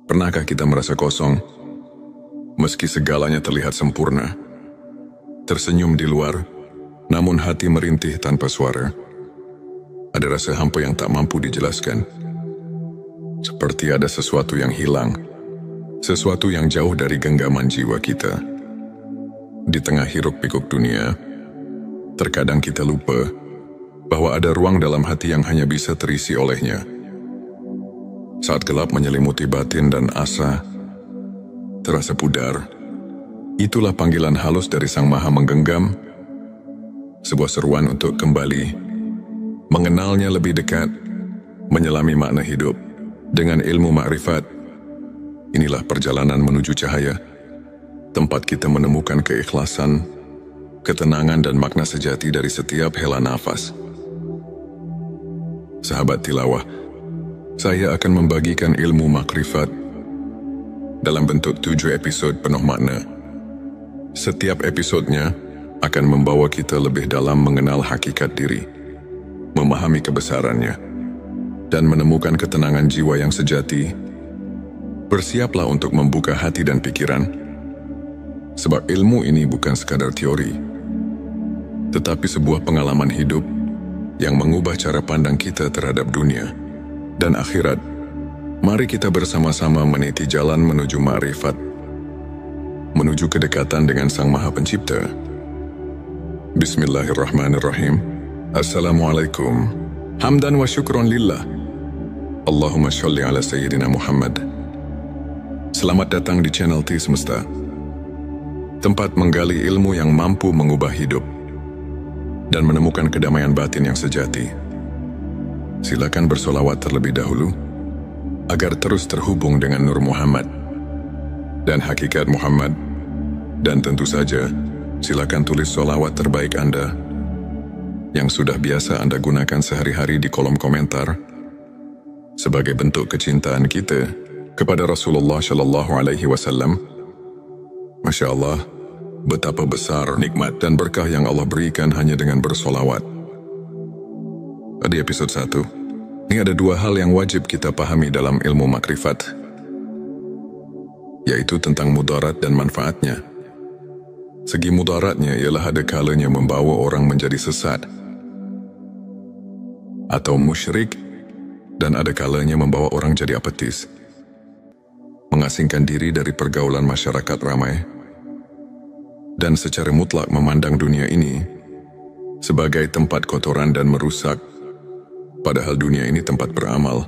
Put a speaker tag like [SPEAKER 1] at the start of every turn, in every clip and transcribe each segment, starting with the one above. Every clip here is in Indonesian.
[SPEAKER 1] Pernahkah kita merasa kosong, meski segalanya terlihat sempurna? Tersenyum di luar, namun hati merintih tanpa suara. Ada rasa hampa yang tak mampu dijelaskan. Seperti ada sesuatu yang hilang, sesuatu yang jauh dari genggaman jiwa kita. Di tengah hiruk-pikuk dunia, terkadang kita lupa bahwa ada ruang dalam hati yang hanya bisa terisi olehnya. Saat gelap menyelimuti batin dan asa terasa pudar, itulah panggilan halus dari Sang Maha Menggenggam, sebuah seruan untuk kembali mengenalnya lebih dekat, menyelami makna hidup dengan ilmu makrifat. Inilah perjalanan menuju cahaya, tempat kita menemukan keikhlasan, ketenangan dan makna sejati dari setiap hela nafas. Sahabat tilawah, saya akan membagikan ilmu makrifat dalam bentuk 7 episod penuh makna. Setiap episodnya akan membawa kita lebih dalam mengenal hakikat diri, memahami kebesarannya, dan menemukan ketenangan jiwa yang sejati. Bersiaplah untuk membuka hati dan pikiran, sebab ilmu ini bukan sekadar teori, tetapi sebuah pengalaman hidup yang mengubah cara pandang kita terhadap dunia dan akhirat. Mari kita bersama-sama meniti jalan menuju ma'rifat, menuju kedekatan dengan Sang Maha Pencipta. Bismillahirrahmanirrahim. Assalamualaikum. Hamdan wa syukron lillah. Allahumma sholli ala Sayyidina Muhammad. Selamat datang di channel T Semesta, tempat menggali ilmu yang mampu mengubah hidup dan menemukan kedamaian batin yang sejati. Silakan bersolawat terlebih dahulu, agar terus terhubung dengan Nur Muhammad dan hakikat Muhammad. Dan tentu saja, silakan tulis solawat terbaik Anda yang sudah biasa Anda gunakan sehari-hari di kolom komentar, sebagai bentuk kecintaan kita kepada Rasulullah Shallallahu Alaihi Wasallam. Masya Allah, betapa besar nikmat dan berkah yang Allah berikan hanya dengan bersolawat. Di episode 1, ini ada 2 hal yang wajib kita pahami dalam ilmu makrifat, yaitu tentang mudarat dan manfaatnya. Segi mudaratnya ialah ada kalanya membawa orang menjadi sesat atau musyrik, dan ada kalanya membawa orang jadi apatis, mengasingkan diri dari pergaulan masyarakat ramai, dan secara mutlak memandang dunia ini sebagai tempat kotoran dan merusak, padahal dunia ini tempat beramal,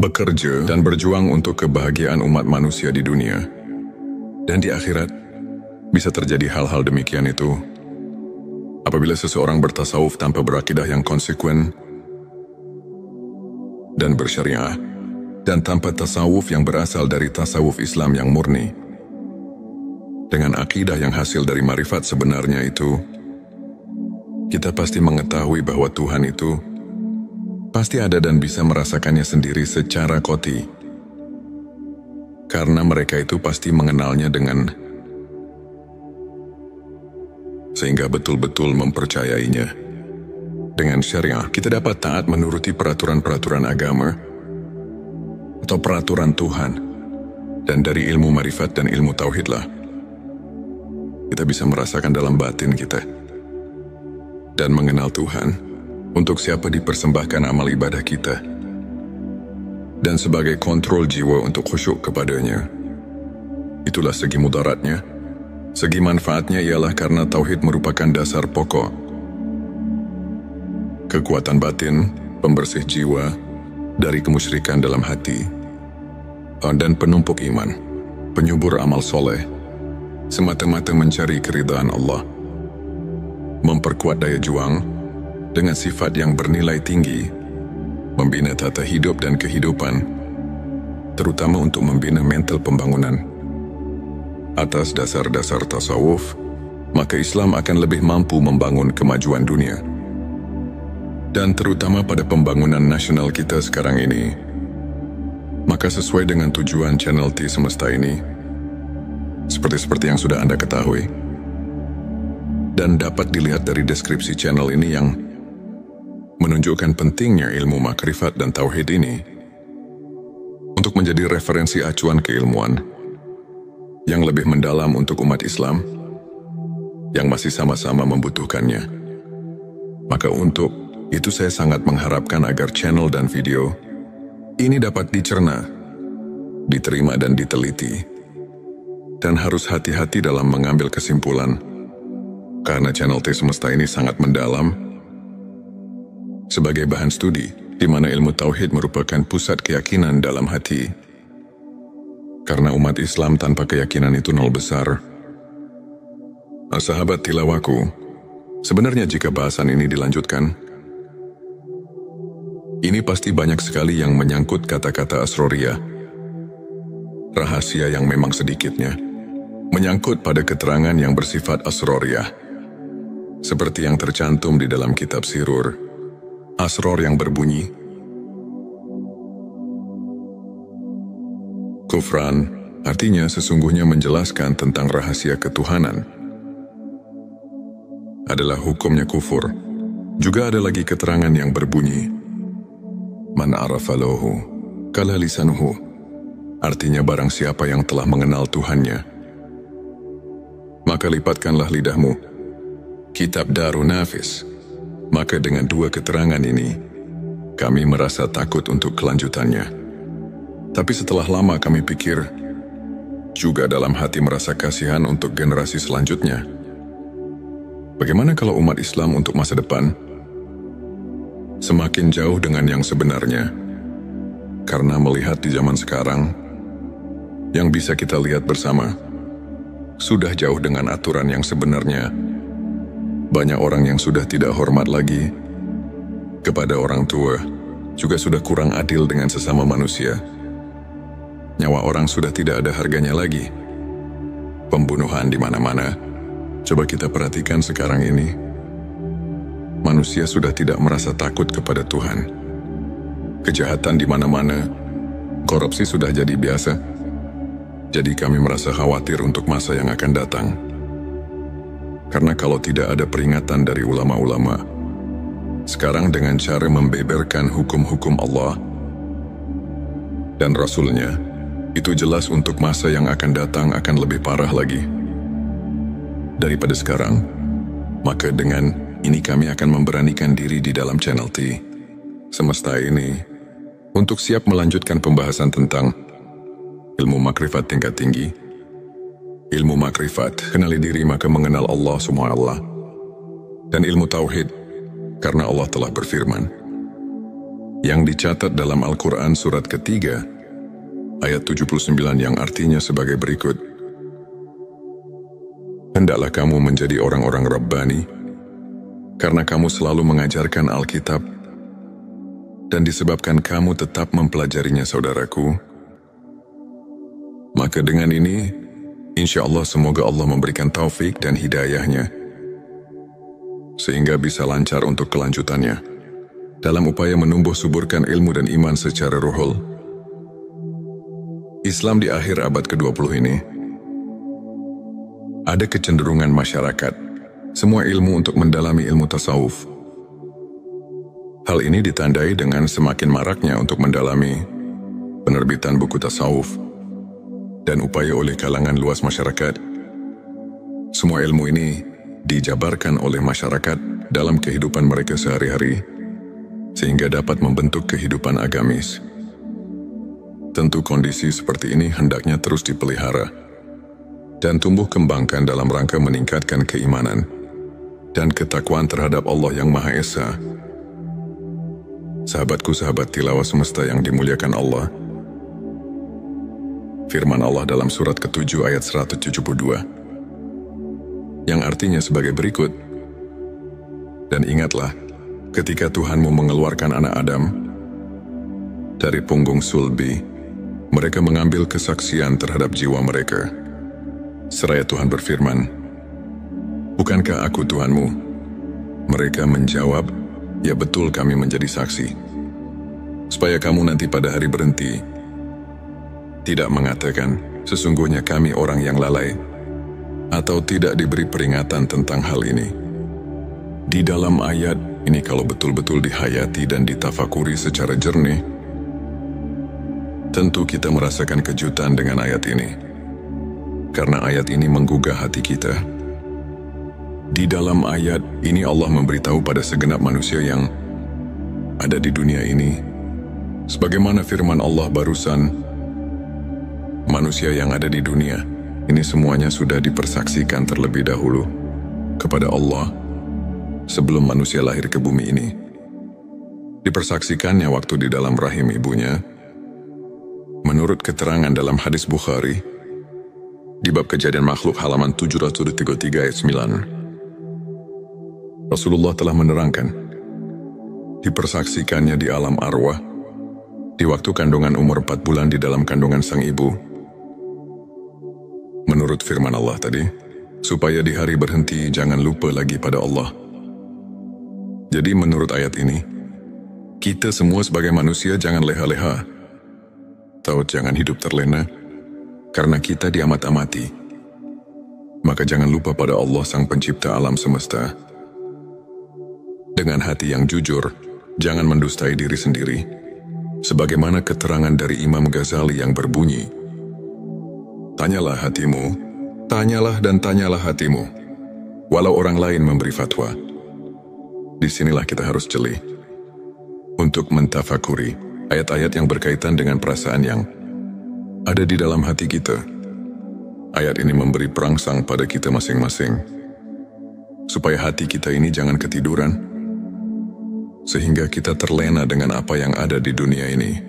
[SPEAKER 1] bekerja dan berjuang untuk kebahagiaan umat manusia di dunia. Dan di akhirat bisa terjadi hal-hal demikian itu apabila seseorang bertasawuf tanpa berakidah yang konsekuen dan bersyariah, dan tanpa tasawuf yang berasal dari tasawuf Islam yang murni. Dengan akidah yang hasil dari marifat sebenarnya itu, kita pasti mengetahui bahwa Tuhan itu pasti ada dan bisa merasakannya sendiri secara qati. Karena mereka itu pasti mengenalnya sehingga betul-betul mempercayainya. Dengan syariah, kita dapat taat menuruti peraturan-peraturan agama atau peraturan Tuhan. Dan dari ilmu marifat dan ilmu tauhidlah kita bisa merasakan dalam batin kita dan mengenal Tuhan untuk siapa dipersembahkan amal ibadah kita, dan sebagai kontrol jiwa untuk khusyuk kepadanya. Itulah segi mudaratnya. Segi manfaatnya ialah karena tauhid merupakan dasar pokok, kekuatan batin, pembersih jiwa dari kemusyrikan dalam hati, dan penumpuk iman, penyubur amal soleh, semata-mata mencari keridhaan Allah, memperkuat daya juang dengan sifat yang bernilai tinggi, membina tata hidup dan kehidupan, terutama untuk membina mental pembangunan. Atas dasar-dasar tasawuf, maka Islam akan lebih mampu membangun kemajuan dunia. Dan terutama pada pembangunan nasional kita sekarang ini. Maka sesuai dengan tujuan channel T Semesta ini, seperti yang sudah Anda ketahui, dan dapat dilihat dari deskripsi channel ini yang menunjukkan pentingnya ilmu makrifat dan tauhid ini, untuk menjadi referensi acuan keilmuan yang lebih mendalam untuk umat Islam yang masih sama-sama membutuhkannya. Maka untuk itu saya sangat mengharapkan agar channel dan video ini dapat dicerna, diterima dan diteliti. Dan harus hati-hati dalam mengambil kesimpulan, karena channel T Semesta ini sangat mendalam sebagai bahan studi, di mana ilmu tauhid merupakan pusat keyakinan dalam hati. Karena umat Islam tanpa keyakinan itu nol besar. Sahabat tilawaku, sebenarnya jika bahasan ini dilanjutkan, ini pasti banyak sekali yang menyangkut kata-kata asroriyah. Rahasia yang memang sedikitnya menyangkut pada keterangan yang bersifat asroriyah. Seperti yang tercantum di dalam kitab Sirur, asror yang berbunyi, kufran, artinya sesungguhnya menjelaskan tentang rahasia ketuhanan, adalah hukumnya kufur. Juga ada lagi keterangan yang berbunyi, man arafa lahu kala lisanuhu, artinya barang siapa yang telah mengenal Tuhannya, maka lipatkanlah lidahmu. Kitab Darun Nafis. Maka dengan dua keterangan ini, kami merasa takut untuk kelanjutannya. Tapi setelah lama kami pikir, juga dalam hati merasa kasihan untuk generasi selanjutnya. Bagaimana kalau umat Islam untuk masa depan semakin jauh dengan yang sebenarnya? Karena melihat di zaman sekarang, yang bisa kita lihat bersama, sudah jauh dengan aturan yang sebenarnya. Banyak orang yang sudah tidak hormat lagi kepada orang tua, juga sudah kurang adil dengan sesama manusia. Nyawa orang sudah tidak ada harganya lagi. Pembunuhan di mana-mana. Coba kita perhatikan sekarang ini. Manusia sudah tidak merasa takut kepada Tuhan. Kejahatan di mana-mana. Korupsi sudah jadi biasa. Jadi kami merasa khawatir untuk masa yang akan datang. Karena kalau tidak ada peringatan dari ulama-ulama, sekarang dengan cara membeberkan hukum-hukum Allah dan Rasul-Nya, itu jelas untuk masa yang akan datang akan lebih parah lagi daripada sekarang. Maka dengan ini kami akan memberanikan diri di dalam channel T Semesta ini untuk siap melanjutkan pembahasan tentang ilmu makrifat tingkat tinggi. Ilmu makrifat, kenali diri maka mengenal Allah SWT. Dan ilmu tauhid, karena Allah telah berfirman, yang dicatat dalam Al-Quran surat ketiga, ayat 79 yang artinya sebagai berikut. Hendaklah kamu menjadi orang-orang Rabbani, karena kamu selalu mengajarkan Alkitab, dan disebabkan kamu tetap mempelajarinya saudaraku. Maka dengan ini, insya Allah semoga Allah memberikan taufik dan hidayahnya, sehingga bisa lancar untuk kelanjutannya, dalam upaya menumbuh suburkan ilmu dan iman secara ruhul. Islam di akhir abad ke-20 ini, ada kecenderungan masyarakat, semua ilmu untuk mendalami ilmu tasawuf. Hal ini ditandai dengan semakin maraknya untuk mendalami penerbitan buku tasawuf, dan upaya oleh kalangan luas masyarakat. Semua ilmu ini dijabarkan oleh masyarakat dalam kehidupan mereka sehari-hari, sehingga dapat membentuk kehidupan agamis. Tentu kondisi seperti ini hendaknya terus dipelihara dan tumbuh kembangkan dalam rangka meningkatkan keimanan dan ketakwaan terhadap Allah yang Maha Esa. Sahabatku, sahabat tilawah semesta yang dimuliakan Allah, firman Allah dalam surat ke-7 ayat 172, yang artinya sebagai berikut. Dan ingatlah, ketika Tuhanmu mengeluarkan anak Adam dari punggung sulbi, mereka mengambil kesaksian terhadap jiwa mereka. Seraya Tuhan berfirman, bukankah aku Tuhanmu? Mereka menjawab, ya betul kami menjadi saksi. Supaya kamu nanti pada hari berhenti, tidak mengatakan, sesungguhnya kami orang yang lalai, atau tidak diberi peringatan tentang hal ini. Di dalam ayat ini kalau betul-betul dihayati dan ditafakuri secara jernih, Tentu kita merasakan kejutan dengan ayat ini, karena ayat ini menggugah hati kita. Di dalam ayat ini Allah memberitahu pada segenap manusia yang ada di dunia ini, sebagaimana firman Allah barusan, manusia yang ada di dunia ini semuanya sudah dipersaksikan terlebih dahulu kepada Allah sebelum manusia lahir ke bumi ini. Dipersaksikannya waktu di dalam rahim ibunya. Menurut keterangan dalam hadis Bukhari, di bab kejadian makhluk halaman 733 ayat 9, Rasulullah telah menerangkan, dipersaksikannya di alam arwah, di waktu kandungan umur 4 bulan di dalam kandungan sang ibu. Menurut firman Allah tadi, supaya di hari berhenti jangan lupa lagi pada Allah. Jadi menurut ayat ini, kita semua sebagai manusia jangan leha-leha, atau jangan hidup terlena, karena kita diamat-amati. Maka jangan lupa pada Allah sang pencipta alam semesta. Dengan hati yang jujur, jangan mendustai diri sendiri, sebagaimana keterangan dari Imam Ghazali yang berbunyi, tanyalah hatimu, tanyalah dan tanyalah hatimu, walau orang lain memberi fatwa. Disinilah kita harus jeli untuk mentafakuri ayat-ayat yang berkaitan dengan perasaan yang ada di dalam hati kita. Ayat ini memberi perangsang pada kita masing-masing, supaya hati kita ini jangan ketiduran, sehingga kita terlena dengan apa yang ada di dunia ini.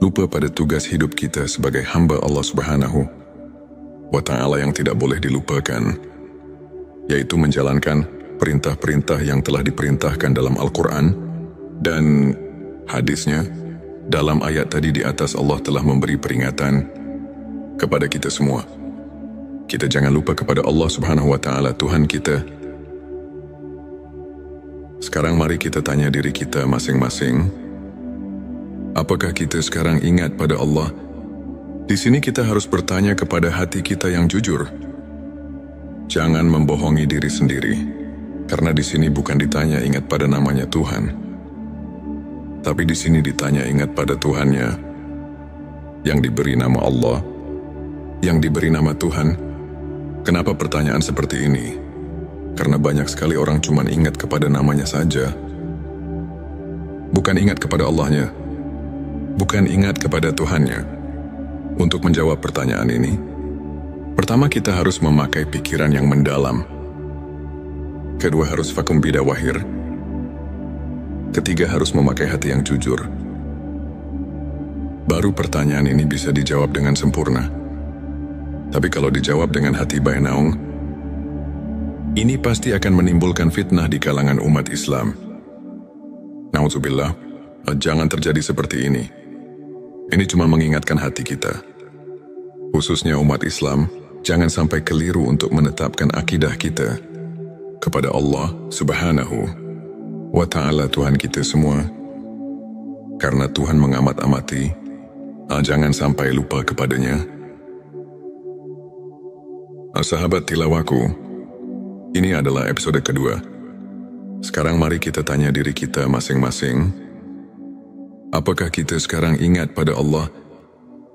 [SPEAKER 1] Lupa pada tugas hidup kita sebagai hamba Allah Subhanahu wa Ta'ala yang tidak boleh dilupakan, yaitu menjalankan perintah-perintah yang telah diperintahkan dalam Al-Quran dan hadisnya. Dalam ayat tadi di atas Allah telah memberi peringatan kepada kita semua. Kita jangan lupa kepada Allah Subhanahu wa Ta'ala, Tuhan kita. Sekarang mari kita tanya diri kita masing-masing, apakah kita sekarang ingat pada Allah? Di sini kita harus bertanya kepada hati kita yang jujur. Jangan membohongi diri sendiri, karena di sini bukan ditanya ingat pada namanya Tuhan, tapi di sini ditanya ingat pada Tuhannya, yang diberi nama Allah, yang diberi nama Tuhan. Kenapa pertanyaan seperti ini? Karena banyak sekali orang cuma ingat kepada namanya saja, bukan ingat kepada Allahnya, bukan ingat kepada Tuhannya. Untuk menjawab pertanyaan ini, pertama kita harus memakai pikiran yang mendalam. Kedua harus fakum bidawahir. Ketiga harus memakai hati yang jujur. Baru pertanyaan ini bisa dijawab dengan sempurna. Tapi kalau dijawab dengan hati bainaung, ini pasti akan menimbulkan fitnah di kalangan umat Islam. Na'udzubillah, jangan terjadi seperti ini. Ini cuma mengingatkan hati kita, khususnya umat Islam, jangan sampai keliru untuk menetapkan akidah kita kepada Allah Subhanahu wa Ta'ala, Tuhan kita semua. Karena Tuhan mengamat-amati, jangan sampai lupa kepadanya. Sahabat tilawaku, ini adalah episode kedua. Sekarang mari kita tanya diri kita masing-masing, apakah kita sekarang ingat pada Allah?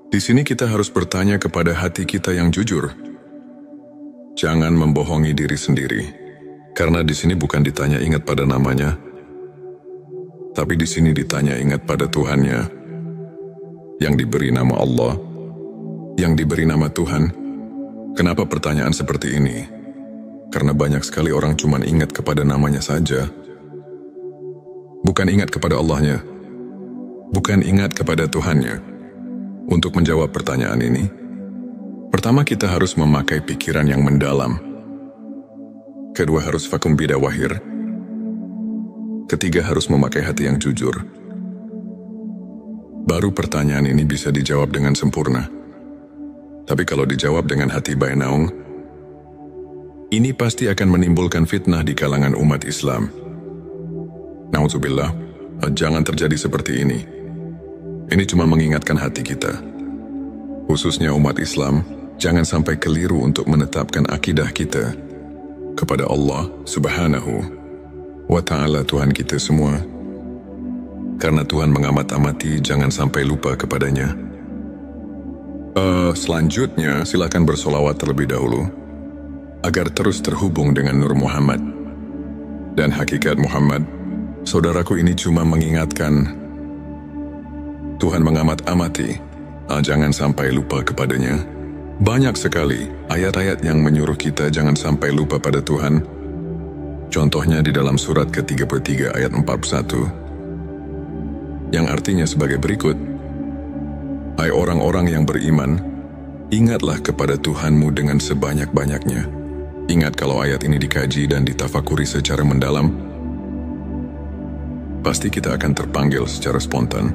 [SPEAKER 1] Di sini kita harus bertanya kepada hati kita yang jujur. Jangan membohongi diri sendiri, karena di sini bukan ditanya ingat pada namanya, tapi di sini ditanya ingat pada Tuhannya, yang diberi nama Allah, yang diberi nama Tuhan. Kenapa pertanyaan seperti ini? Karena banyak sekali orang cuma ingat kepada namanya saja, bukan ingat kepada Allahnya, bukan ingat kepada Tuhannya. Untuk menjawab pertanyaan ini, pertama kita harus memakai pikiran yang mendalam. Kedua harus fakum bidawahir. Ketiga harus memakai hati yang jujur. Baru pertanyaan ini bisa dijawab dengan sempurna. Tapi kalau dijawab dengan hati bainaung, ini pasti akan menimbulkan fitnah di kalangan umat Islam. Na'udzubillah, jangan terjadi seperti ini. Ini cuma mengingatkan hati kita, khususnya umat Islam, jangan sampai keliru untuk menetapkan akidah kita kepada Allah Subhanahu wa Ta'ala, Tuhan kita semua. karena Tuhan mengamat-amati, jangan sampai lupa kepadanya. Selanjutnya, silakan bersolawat terlebih dahulu, agar terus terhubung dengan Nur Muhammad. Dan hakikat Muhammad, saudaraku, ini cuma mengingatkan, Tuhan mengamat-amati, jangan sampai lupa kepadanya. Banyak sekali ayat-ayat yang menyuruh kita jangan sampai lupa pada Tuhan. Contohnya di dalam surat ke-33 ayat 41, yang artinya sebagai berikut, hai orang-orang yang beriman, ingatlah kepada Tuhanmu dengan sebanyak-banyaknya. Ingat kalau ayat ini dikaji dan ditafakuri secara mendalam, pasti kita akan terpanggil secara spontan.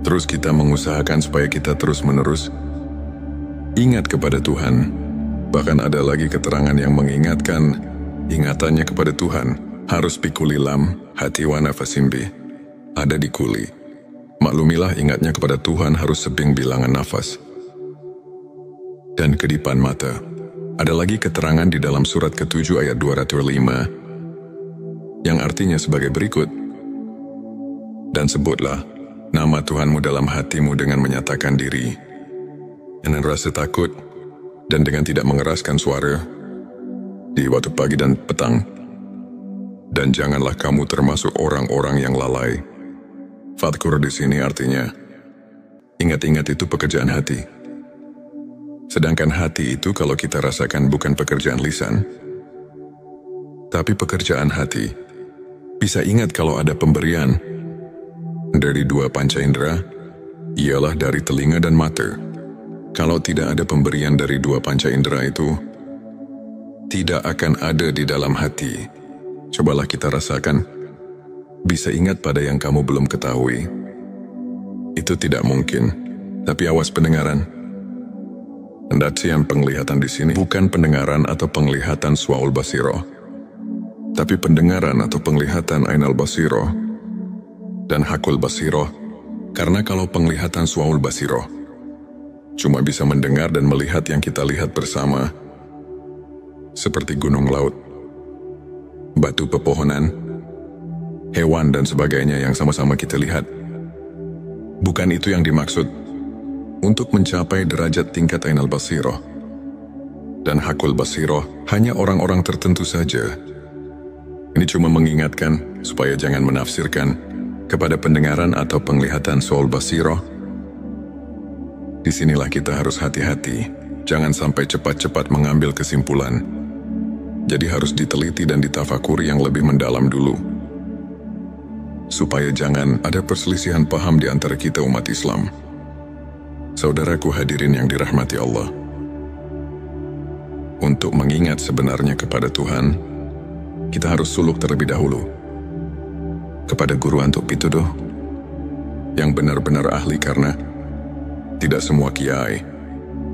[SPEAKER 1] Terus kita mengusahakan supaya kita terus-menerus ingat kepada Tuhan. Bahkan ada lagi keterangan yang mengingatkan, ingatannya kepada Tuhan harus pikulilam hati wa nafasimbi, ada di kuli. Maklumilah ingatnya kepada Tuhan harus sebing bilangan nafas dan kedipan mata. Ada lagi keterangan di dalam surat ke-7 ayat 205 yang artinya sebagai berikut, dan sebutlah nama Tuhanmu dalam hatimu dengan menyatakan diri, dengan rasa takut dan dengan tidak mengeraskan suara di waktu pagi dan petang, dan janganlah kamu termasuk orang-orang yang lalai. Fadkur di sini artinya, ingat-ingat itu pekerjaan hati. Sedangkan hati itu kalau kita rasakan bukan pekerjaan lisan, tapi pekerjaan hati. Bisa ingat kalau ada pemberian dari dua panca indera, ialah dari telinga dan mata. Kalau tidak ada pemberian dari dua panca indera itu, tidak akan ada di dalam hati. Cobalah kita rasakan. Bisa ingat pada yang kamu belum ketahui. Itu tidak mungkin, tapi awas pendengaran. Pendacian penglihatan di sini bukan pendengaran atau penglihatan suaul basiroh, tapi pendengaran atau penglihatan ainal basiroh dan hakul basiroh. Karena kalau penglihatan suaul basiroh cuma bisa mendengar dan melihat yang kita lihat bersama, seperti gunung laut, batu pepohonan, hewan dan sebagainya yang sama-sama kita lihat. Bukan itu yang dimaksud. Untuk mencapai derajat tingkat ainal basiroh dan hakul basiroh, hanya orang-orang tertentu saja. Ini cuma mengingatkan supaya jangan menafsirkan kepada pendengaran atau penglihatan soal basiroh. Disinilah kita harus hati-hati, jangan sampai cepat-cepat mengambil kesimpulan. Jadi harus diteliti dan ditafakuri yang lebih mendalam dulu, supaya jangan ada perselisihan paham di antara kita umat Islam. Saudaraku hadirin yang dirahmati Allah, untuk mengingat sebenarnya kepada Tuhan, kita harus suluk terlebih dahulu kepada guru antuk pituduh yang benar-benar ahli, karena tidak semua kiai,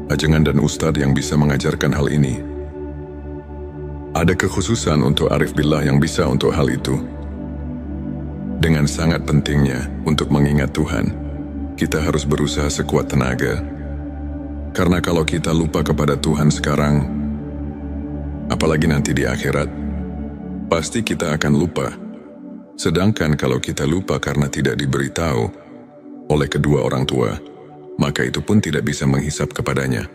[SPEAKER 1] ajengan dan ustadz yang bisa mengajarkan hal ini. Ada kekhususan untuk arif billah yang bisa untuk hal itu. Dengan sangat pentingnya untuk mengingat Tuhan, kita harus berusaha sekuat tenaga. Karena kalau kita lupa kepada Tuhan sekarang, apalagi nanti di akhirat, pasti kita akan lupa. Sedangkan kalau kita lupa karena tidak diberitahu oleh kedua orang tua, maka itu pun tidak bisa menghisap kepadanya.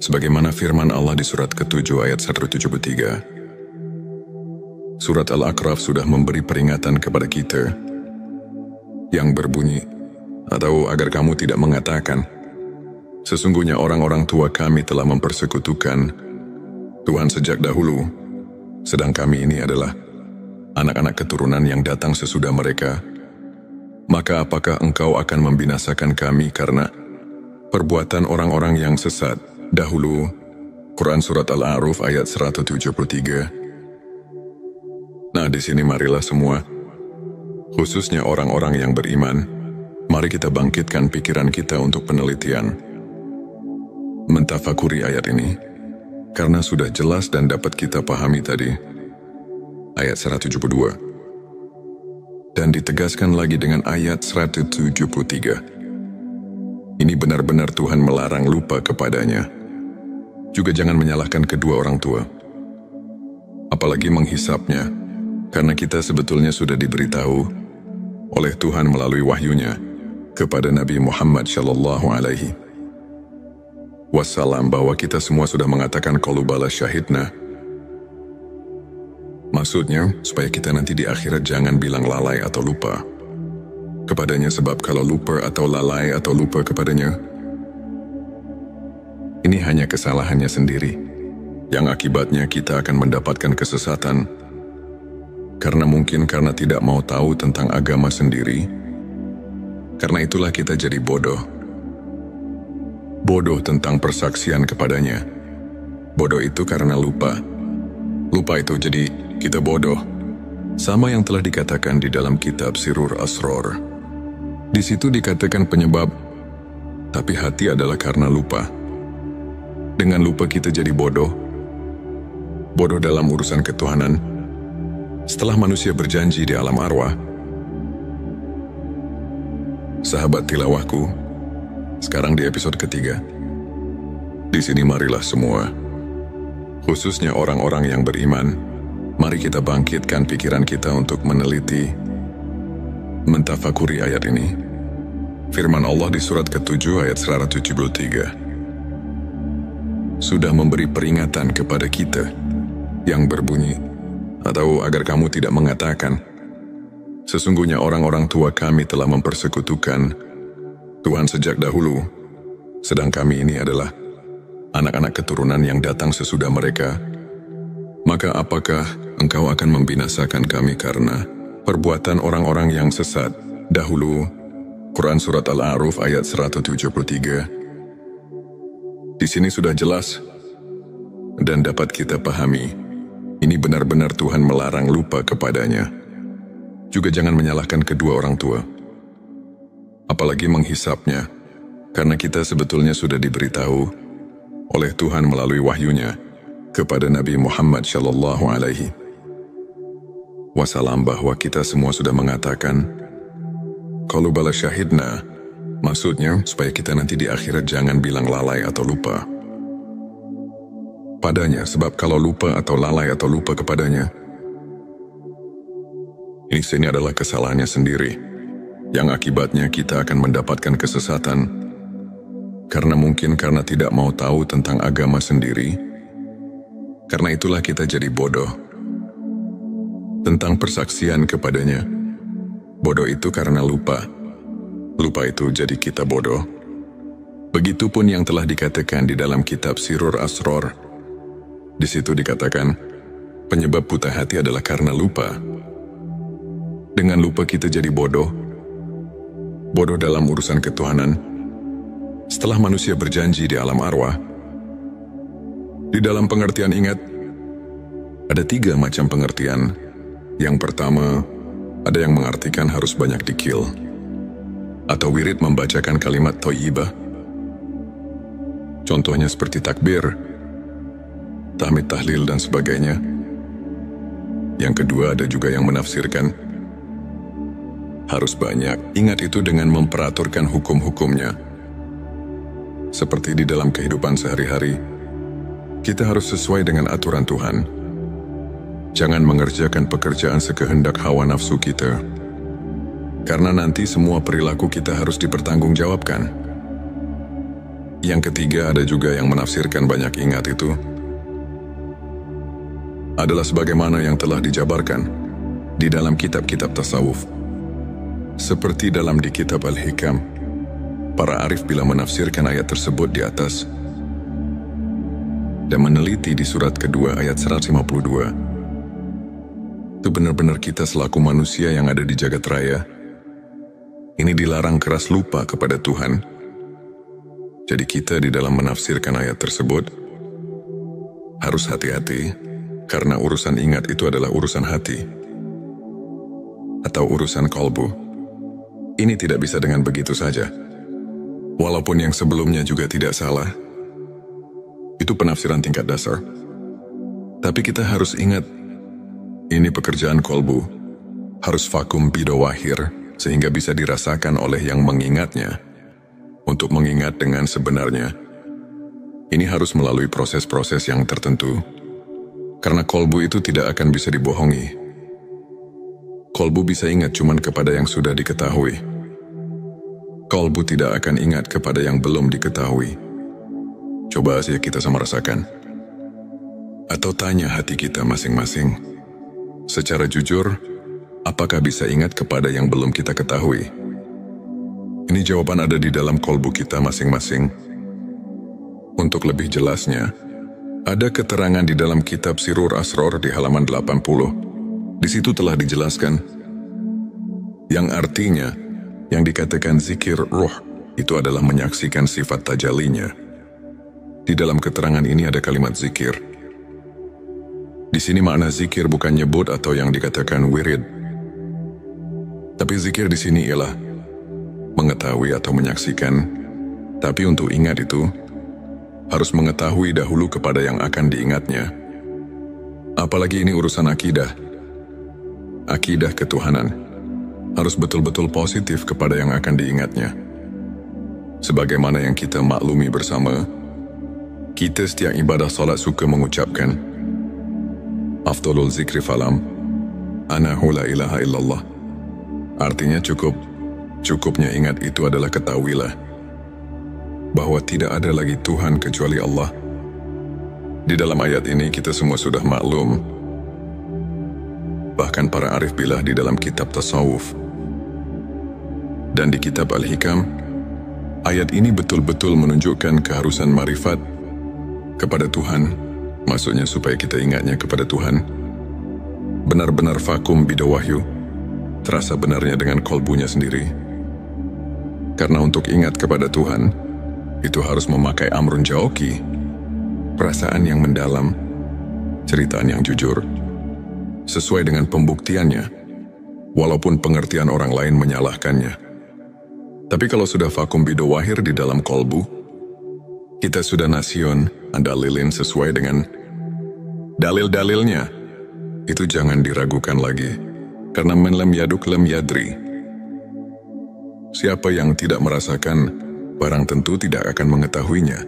[SPEAKER 1] Sebagaimana firman Allah di surat ke-7 ayat 173. Surat Al-A'raf sudah memberi peringatan kepada kita yang berbunyi, atau agar kamu tidak mengatakan, sesungguhnya orang-orang tua kami telah mempersekutukan Tuhan sejak dahulu, sedang kami ini adalah anak-anak keturunan yang datang sesudah mereka. Maka apakah engkau akan membinasakan kami karena perbuatan orang-orang yang sesat dahulu? Quran Surat Al-A'raf ayat 173. Nah, di sini marilah semua, khususnya orang-orang yang beriman, mari kita bangkitkan pikiran kita untuk penelitian, mentafakuri ayat ini, karena sudah jelas dan dapat kita pahami tadi. Ayat 172. Dan ditegaskan lagi dengan ayat 173. Ini benar-benar Tuhan melarang lupa kepadanya. Juga jangan menyalahkan kedua orang tua, apalagi menghisapnya, karena kita sebetulnya sudah diberitahu oleh Tuhan melalui wahyunya kepada Nabi Muhammad Shallallahu Alaihi Wasallam bahwa kita semua sudah mengatakan qalu bala syahidna. Maksudnya, supaya kita nanti di akhirat jangan bilang lalai atau lupa kepadanya, sebab kalau lupa atau lalai atau lupa kepadanya, ini hanya kesalahannya sendiri, yang akibatnya kita akan mendapatkan kesesatan, karena tidak mau tahu tentang agama sendiri. Karena itulah kita jadi bodoh. Bodoh tentang persaksian kepadanya. Bodoh itu karena lupa. Lupa itu jadi kita bodoh. Sama yang telah dikatakan di dalam kitab Sirur Asror. Di situ dikatakan penyebab, tapi hati adalah karena lupa. Dengan lupa kita jadi bodoh. Bodoh dalam urusan ketuhanan. Setelah manusia berjanji di alam arwah, sahabat tilawahku, sekarang di episode ketiga. Di sini marilah semua, khususnya orang-orang yang beriman, mari kita bangkitkan pikiran kita untuk meneliti, mentafakuri ayat ini. Firman Allah di surat ke-7 ayat 173. Sudah memberi peringatan kepada kita yang berbunyi, atau agar kamu tidak mengatakan, sesungguhnya orang-orang tua kami telah mempersekutukan Tuhan sejak dahulu, sedang kami ini adalah anak-anak keturunan yang datang sesudah mereka. Maka apakah engkau akan membinasakan kami karena perbuatan orang-orang yang sesat dahulu? Quran Surat Al-A'raf ayat 173. Di sini sudah jelas dan dapat kita pahami. Ini benar-benar Tuhan melarang lupa kepadanya. Juga jangan menyalahkan kedua orang tua, apalagi menghisapnya, karena kita sebetulnya sudah diberitahu oleh Tuhan melalui wahyunya kepada Nabi Muhammad Shallallahu Alaihi Wasallam bahwa kita semua sudah mengatakan qalu bala syahidna. Maksudnya supaya kita nanti di akhirat jangan bilang lalai atau lupa padanya, sebab kalau lupa atau lalai atau lupa kepadanya, ini adalah kesalahannya sendiri, yang akibatnya kita akan mendapatkan kesesatan, karena tidak mau tahu tentang agama sendiri. Karena itulah kita jadi bodoh tentang persaksian kepadanya. Bodoh itu karena lupa. Lupa itu jadi kita bodoh. Begitupun yang telah dikatakan di dalam kitab Sirur Asror. Di situ dikatakan, penyebab buta hati adalah karena lupa. Dengan lupa kita jadi bodoh. Bodoh dalam urusan ketuhanan. Setelah manusia berjanji di alam arwah. Di dalam pengertian ingat, ada 3 macam pengertian. Yang pertama, ada yang mengartikan harus banyak dikil, atau wirid membacakan kalimat thayyibah. Contohnya seperti takbir, tahmid, tahlil, dan sebagainya. Yang kedua, ada juga yang menafsirkan harus banyak ingat itu dengan memperaturkan hukum-hukumnya. Seperti di dalam kehidupan sehari-hari, kita harus sesuai dengan aturan Tuhan. Jangan mengerjakan pekerjaan sekehendak hawa nafsu kita, karena nanti semua perilaku kita harus dipertanggungjawabkan. Yang ketiga, ada juga yang menafsirkan banyak ingat itu adalah sebagaimana yang telah dijabarkan di dalam kitab-kitab tasawuf. Seperti dalam di kitab Al-Hikam, para arif bila menafsirkan ayat tersebut di atas dan meneliti di surat kedua ayat 152, itu benar-benar kita selaku manusia yang ada di jagat raya, ini dilarang keras lupa kepada Tuhan. Jadi kita di dalam menafsirkan ayat tersebut harus hati-hati. Karena urusan ingat itu adalah urusan hati atau urusan kolbu. Ini tidak bisa dengan begitu saja. Walaupun yang sebelumnya juga tidak salah. Itu penafsiran tingkat dasar. Tapi kita harus ingat, ini pekerjaan kolbu. Harus vakum bidawahir sehingga bisa dirasakan oleh yang mengingatnya. Untuk mengingat dengan sebenarnya, ini harus melalui proses-proses yang tertentu. Karena kolbu itu tidak akan bisa dibohongi. Kolbu bisa ingat cuman kepada yang sudah diketahui. Kolbu tidak akan ingat kepada yang belum diketahui. Coba saja kita sama rasakan. Atau tanya hati kita masing-masing. Secara jujur, apakah bisa ingat kepada yang belum kita ketahui? Ini jawaban ada di dalam kolbu kita masing-masing. Untuk lebih jelasnya, ada keterangan di dalam kitab Sirur Asror di halaman 80. Di situ telah dijelaskan, yang artinya, yang dikatakan zikir ruh, itu adalah menyaksikan sifat tajalinya. Di dalam keterangan ini ada kalimat zikir. Di sini makna zikir bukan nyebut atau yang dikatakan wirid. Tapi zikir di sini ialah mengetahui atau menyaksikan. Tapi untuk ingat itu, harus mengetahui dahulu kepada yang akan diingatnya. Apalagi ini urusan akidah. Akidah ketuhanan harus betul-betul positif kepada yang akan diingatnya. Sebagaimana yang kita maklumi bersama, kita setiap ibadah salat suka mengucapkan Afdalul zikri falam anahu la ilaha illallah. Artinya cukupnya ingat itu adalah ketahuilah bahwa tidak ada lagi Tuhan kecuali Allah. Di dalam ayat ini kita semua sudah maklum. Bahkan para arif billah di dalam kitab tasawuf dan di kitab Al-Hikam, ayat ini betul-betul menunjukkan keharusan marifat kepada Tuhan, maksudnya supaya kita ingatnya kepada Tuhan. Benar-benar vakum bidawahyu, terasa benarnya dengan kolbunya sendiri. Karena untuk ingat kepada Tuhan, itu harus memakai amrun jauki, perasaan yang mendalam, ceritaan yang jujur, sesuai dengan pembuktiannya, walaupun pengertian orang lain menyalahkannya. Tapi kalau sudah vakum bidawahir di dalam kolbu, kita sudah nasion andalilin sesuai dengan dalil-dalilnya. Itu jangan diragukan lagi, karena man lam yaduk lam yadri. Siapa yang tidak merasakan, barang tentu tidak akan mengetahuinya.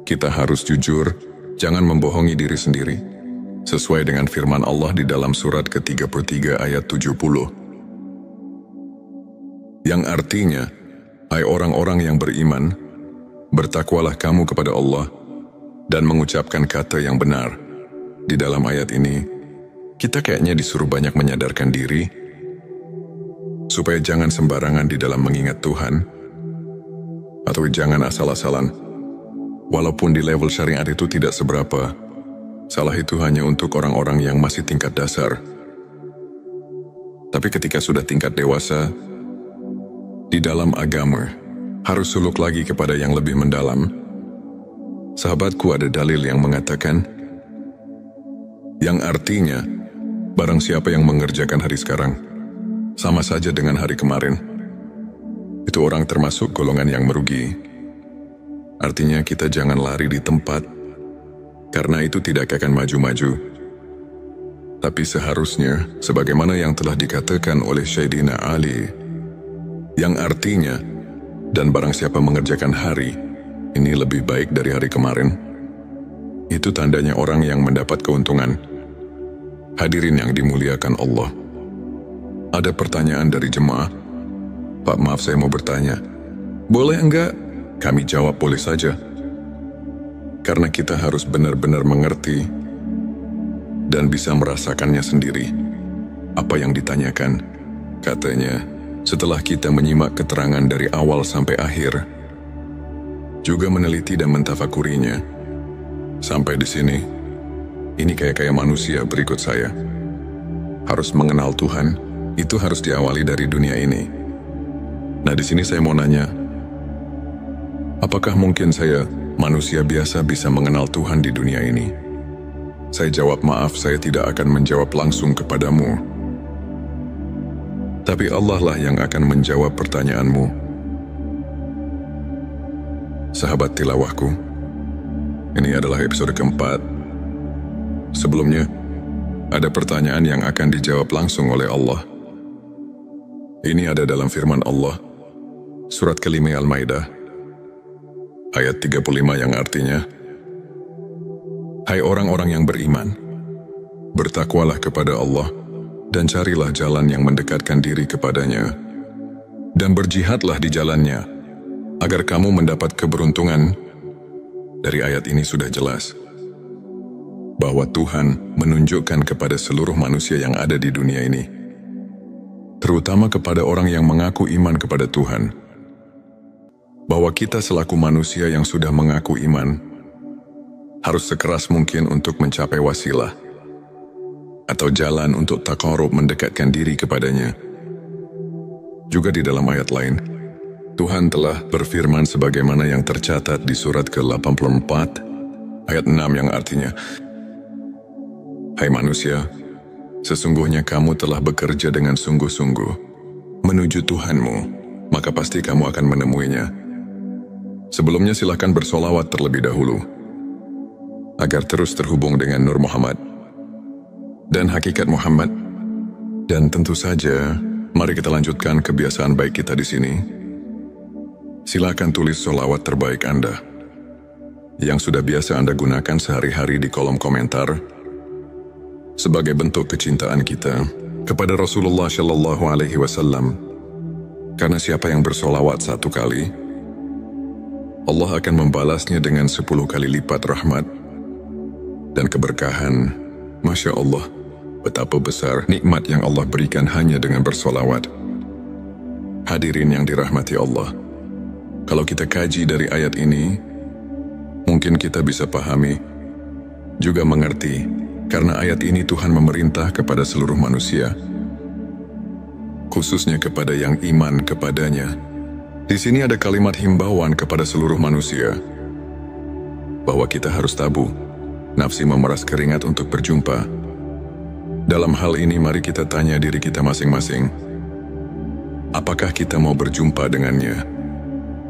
[SPEAKER 1] Kita harus jujur, jangan membohongi diri sendiri. Sesuai dengan firman Allah di dalam surat ke-33 ayat 70. Yang artinya, hai orang-orang yang beriman, bertakwalah kamu kepada Allah dan mengucapkan kata yang benar. Di dalam ayat ini, kita kayaknya disuruh banyak menyadarkan diri, supaya jangan sembarangan di dalam mengingat Tuhan, atau jangan asal-asalan. Walaupun di level syariat itu tidak seberapa, salah itu hanya untuk orang-orang yang masih tingkat dasar. Tapi ketika sudah tingkat dewasa, di dalam agama, harus suluk lagi kepada yang lebih mendalam. Sahabatku, ada dalil yang mengatakan, yang artinya, barang siapa yang mengerjakan hari sekarang, sama saja dengan hari kemarin, itu orang termasuk golongan yang merugi. Artinya kita jangan lari di tempat, karena itu tidak akan maju-maju. Tapi seharusnya, sebagaimana yang telah dikatakan oleh Sayyidina Ali, yang artinya, dan barang siapa mengerjakan hari, ini lebih baik dari hari kemarin. Itu tandanya orang yang mendapat keuntungan. Hadirin yang dimuliakan Allah. Ada pertanyaan dari jemaah. Pak, maaf saya mau bertanya. Boleh enggak? Kami jawab boleh saja. Karena kita harus benar-benar mengerti dan bisa merasakannya sendiri. Apa yang ditanyakan, katanya, setelah kita menyimak keterangan dari awal sampai akhir, juga meneliti dan mentafakurinya, sampai di sini, ini kayak manusia berikut saya. Harus mengenal Tuhan, itu harus diawali dari dunia ini. Nah, di sini saya mau nanya, apakah mungkin saya manusia biasa bisa mengenal Tuhan di dunia ini? Saya jawab, maaf, saya tidak akan menjawab langsung kepadamu. Tapi Allah lah yang akan menjawab pertanyaanmu. Sahabat tilawahku, ini adalah episode keempat. Sebelumnya, ada pertanyaan yang akan dijawab langsung oleh Allah. Ini ada dalam firman Allah, surat kelima Al-Maidah, ayat 35 yang artinya, hai orang-orang yang beriman, bertakwalah kepada Allah dan carilah jalan yang mendekatkan diri kepadanya, dan berjihadlah di jalannya, agar kamu mendapat keberuntungan. Dari ayat ini sudah jelas bahwa Tuhan menunjukkan kepada seluruh manusia yang ada di dunia ini, terutama kepada orang yang mengaku iman kepada Tuhan, bahwa kita selaku manusia yang sudah mengaku iman, harus sekeras mungkin untuk mencapai wasilah, atau jalan untuk taqarrub mendekatkan diri kepadanya. Juga di dalam ayat lain, Tuhan telah berfirman sebagaimana yang tercatat di surat ke-84, ayat 6 yang artinya, "Hai manusia, sesungguhnya kamu telah bekerja dengan sungguh-sungguh menuju Tuhanmu, maka pasti kamu akan menemuinya. Sebelumnya silakan bersolawat terlebih dahulu, agar terus terhubung dengan Nur Muhammad dan hakikat Muhammad. Dan tentu saja, mari kita lanjutkan kebiasaan baik kita di sini. Silakan tulis solawat terbaik Anda, yang sudah biasa Anda gunakan sehari-hari di kolom komentar, sebagai bentuk kecintaan kita kepada Rasulullah Shallallahu Alaihi Wasallam. Karena siapa yang bersolawat 1 kali, Allah akan membalasnya dengan 10 kali lipat rahmat dan keberkahan. Masya Allah, betapa besar nikmat yang Allah berikan hanya dengan bersolawat. Hadirin yang dirahmati Allah, kalau kita kaji dari ayat ini, mungkin kita bisa pahami, juga mengerti, karena ayat ini Tuhan memerintah kepada seluruh manusia, khususnya kepada yang iman kepadanya. Di sini ada kalimat himbauan kepada seluruh manusia, bahwa kita harus tabah nafsi memeras keringat untuk berjumpa. Dalam hal ini mari kita tanya diri kita masing-masing, apakah kita mau berjumpa dengannya?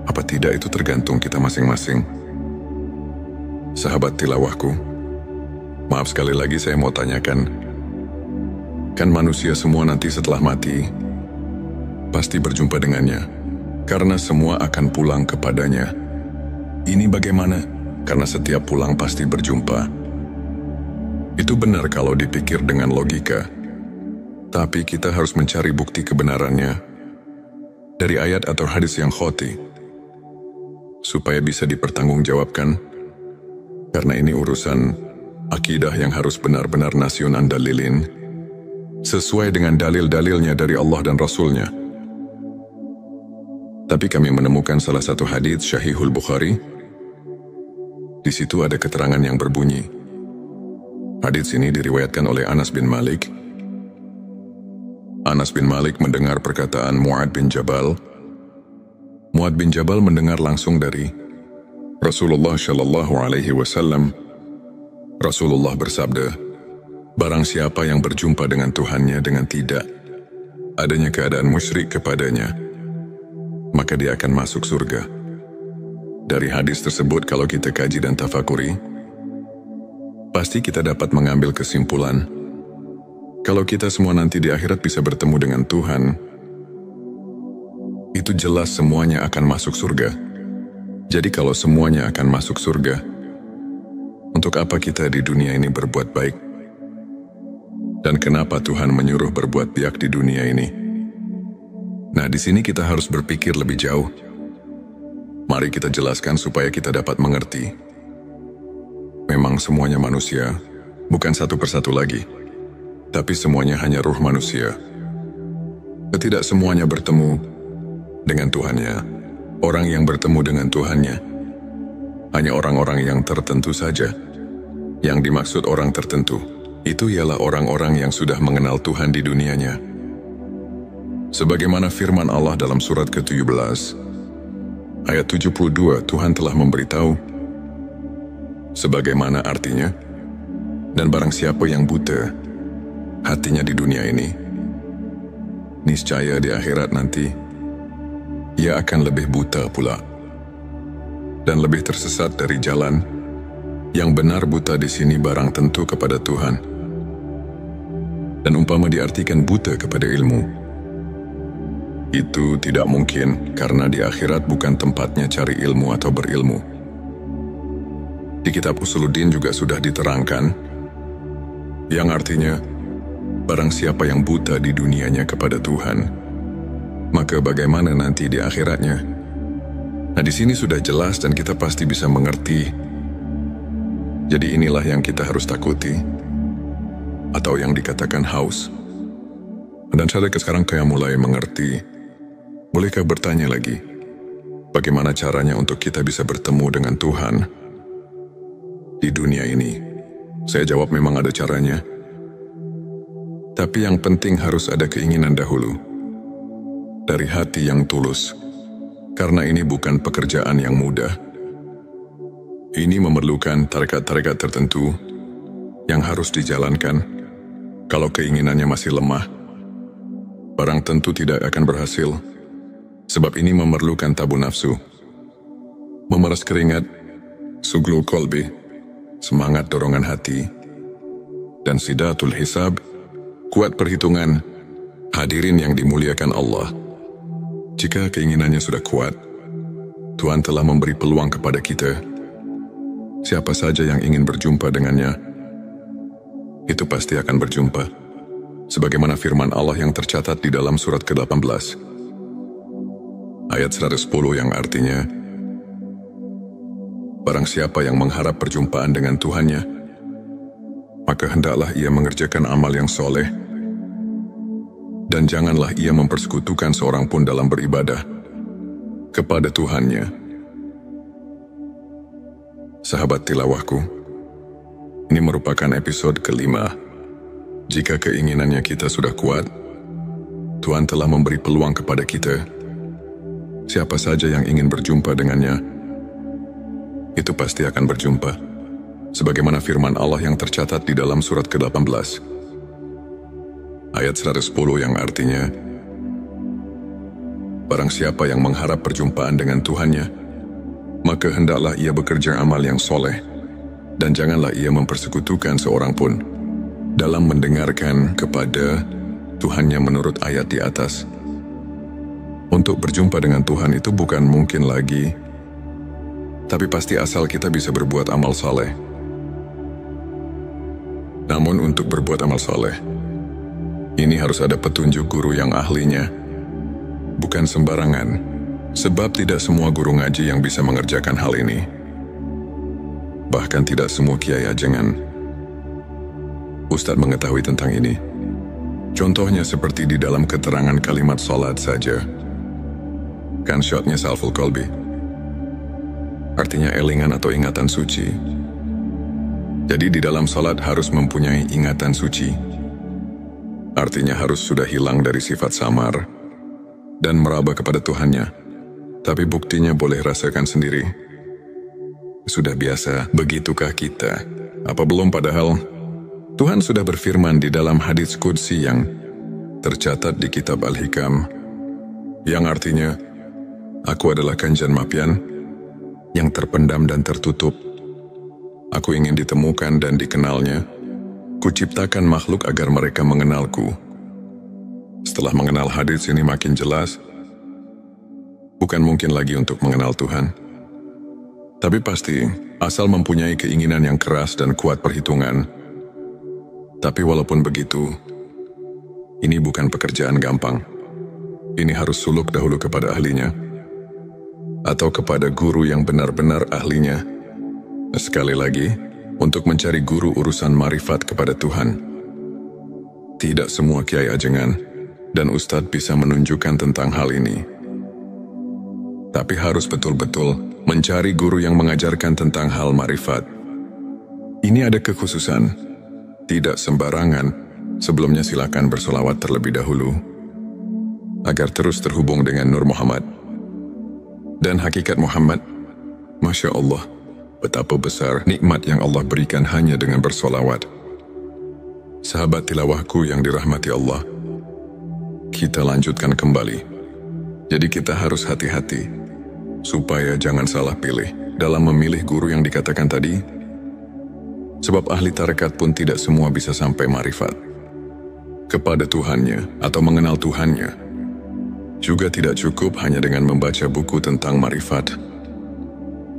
[SPEAKER 1] Apa tidak itu tergantung kita masing-masing. Sahabat tilawahku, maaf sekali lagi saya mau tanyakan, kan manusia semua nanti setelah mati pasti berjumpa dengannya, karena semua akan pulang kepadanya. Ini bagaimana? Karena setiap pulang pasti berjumpa. Itu benar kalau dipikir dengan logika. Tapi kita harus mencari bukti kebenarannya dari ayat atau hadis yang khoti, supaya bisa dipertanggungjawabkan. Karena ini urusan akidah yang harus benar-benar nasionan dalilin, sesuai dengan dalil-dalilnya dari Allah dan Rasulnya. Tapi kami menemukan salah satu hadis Sahihul Bukhari. Di situ ada keterangan yang berbunyi, hadits ini diriwayatkan oleh Anas bin Malik. Anas bin Malik mendengar perkataan Mu'ad bin Jabal. Mu'ad bin Jabal mendengar langsung dari Rasulullah Shallallahu Alaihi Wasallam. Rasulullah bersabda, barang siapa yang berjumpa dengan Tuhannya dengan tidak adanya keadaan musyrik kepadanya, maka dia akan masuk surga. Dari hadis tersebut kalau kita kaji dan tafakuri, pasti kita dapat mengambil kesimpulan, kalau kita semua nanti di akhirat bisa bertemu dengan Tuhan, itu jelas semuanya akan masuk surga. Jadi kalau semuanya akan masuk surga, untuk apa kita di dunia ini berbuat baik? Dan kenapa Tuhan menyuruh berbuat baik di dunia ini? Nah, di sini kita harus berpikir lebih jauh. Mari kita jelaskan supaya kita dapat mengerti. Memang semuanya manusia, bukan satu persatu lagi, tapi semuanya hanya ruh manusia. Tidak semuanya bertemu dengan Tuhannya. Orang yang bertemu dengan Tuhannya hanya orang-orang yang tertentu saja. Yang dimaksud orang tertentu, itu ialah orang-orang yang sudah mengenal Tuhan di dunianya. Sebagaimana firman Allah dalam surat ke-17, ayat 72, Tuhan telah memberitahu, sebagaimana artinya, dan barang siapa yang buta hatinya di dunia ini, niscaya di akhirat nanti, ia akan lebih buta pula, dan lebih tersesat dari jalan. Yang benar buta di sini barang tentu kepada Tuhan. Dan umpama diartikan buta kepada ilmu, itu tidak mungkin, karena di akhirat bukan tempatnya cari ilmu atau berilmu. Di kitab Usuluddin juga sudah diterangkan, yang artinya, Barang siapa yang buta di dunianya kepada Tuhan, maka bagaimana nanti di akhiratnya? Nah, di sini sudah jelas dan kita pasti bisa mengerti. Jadi inilah yang kita harus takuti, atau yang dikatakan haus. Dan saya sekarang kayak mulai mengerti. Bolehkah bertanya lagi, bagaimana caranya untuk kita bisa bertemu dengan Tuhan di dunia ini? Saya jawab memang ada caranya. Tapi yang penting harus ada keinginan dahulu, dari hati yang tulus, karena ini bukan pekerjaan yang mudah. Ini memerlukan tarekat-tarekat tertentu yang harus dijalankan. Kalau keinginannya masih lemah, barang tentu tidak akan berhasil, sebab ini memerlukan tabu nafsu, memeras keringat, suglul kolbi, semangat dorongan hati, dan sidatul hisab, kuat perhitungan. Hadirin yang dimuliakan Allah, jika keinginannya sudah kuat, Tuhan telah memberi peluang kepada kita. Siapa saja yang ingin berjumpa dengannya, itu pasti akan berjumpa. Sebagaimana firman Allah yang tercatat di dalam surat ke-18, ayat 110 yang artinya, barang siapa yang mengharap perjumpaan dengan Tuhannya, maka hendaklah ia mengerjakan amal yang soleh, dan janganlah ia mempersekutukan seorang pun dalam beribadah kepada Tuhannya. Sahabat tilawahku, ini merupakan episode kelima. Jika keinginannya kita sudah kuat, Tuhan telah memberi peluang kepada kita. Siapa saja yang ingin berjumpa dengannya, itu pasti akan berjumpa. Sebagaimana firman Allah yang tercatat di dalam surat ke-18, ayat 110 yang artinya, barang siapa yang mengharap perjumpaan dengan Tuhannya, maka hendaklah ia bekerja amal yang soleh, dan janganlah ia mempersekutukan seorang pun dalam mendengarkan kepada Tuhannya menurut ayat di atas. Untuk berjumpa dengan Tuhan itu bukan mungkin lagi, tapi pasti asal kita bisa berbuat amal soleh. Namun untuk berbuat amal soleh, ini harus ada petunjuk guru yang ahlinya, bukan sembarangan, sebab tidak semua guru ngaji yang bisa mengerjakan hal ini. Bahkan tidak semua kiai ajengan Ustadz mengetahui tentang ini. Contohnya seperti di dalam keterangan kalimat salat saja. Kan syotnya salful kolbi, artinya elingan atau ingatan suci. Jadi di dalam salat harus mempunyai ingatan suci. Artinya harus sudah hilang dari sifat samar dan meraba kepada Tuhannya. Tapi buktinya boleh rasakan sendiri. Sudah biasa, begitukah kita? Apa belum padahal? Tuhan sudah berfirman di dalam hadits qudsi yang tercatat di kitab Al-Hikam, yang artinya, aku adalah Kanjeng Mapian yang terpendam dan tertutup. Aku ingin ditemukan dan dikenalnya. Kuciptakan makhluk agar mereka mengenalku. Setelah mengenal hadits ini makin jelas, bukan mungkin lagi untuk mengenal Tuhan. Tapi pasti, asal mempunyai keinginan yang keras dan kuat perhitungan. Tapi walaupun begitu, ini bukan pekerjaan gampang. Ini harus suluk dahulu kepada ahlinya, atau kepada guru yang benar-benar ahlinya. Sekali lagi, untuk mencari guru urusan marifat kepada Tuhan. Tidak semua kiai ajengan dan ustadz bisa menunjukkan tentang hal ini. Tapi harus betul-betul mencari guru yang mengajarkan tentang hal marifat. Ini ada kekhususan, tidak sembarangan. Sebelumnya silakan bersolawat terlebih dahulu, agar terus terhubung dengan Nur Muhammad dan hakikat Muhammad. Masya Allah, betapa besar nikmat yang Allah berikan hanya dengan bersolawat. Sahabat tilawahku yang dirahmati Allah, kita lanjutkan kembali. Jadi kita harus hati-hati, supaya jangan salah pilih dalam memilih guru yang dikatakan tadi. Sebab ahli tarekat pun tidak semua bisa sampai marifat kepada Tuhannya atau mengenal Tuhannya. Juga tidak cukup hanya dengan membaca buku tentang marifat.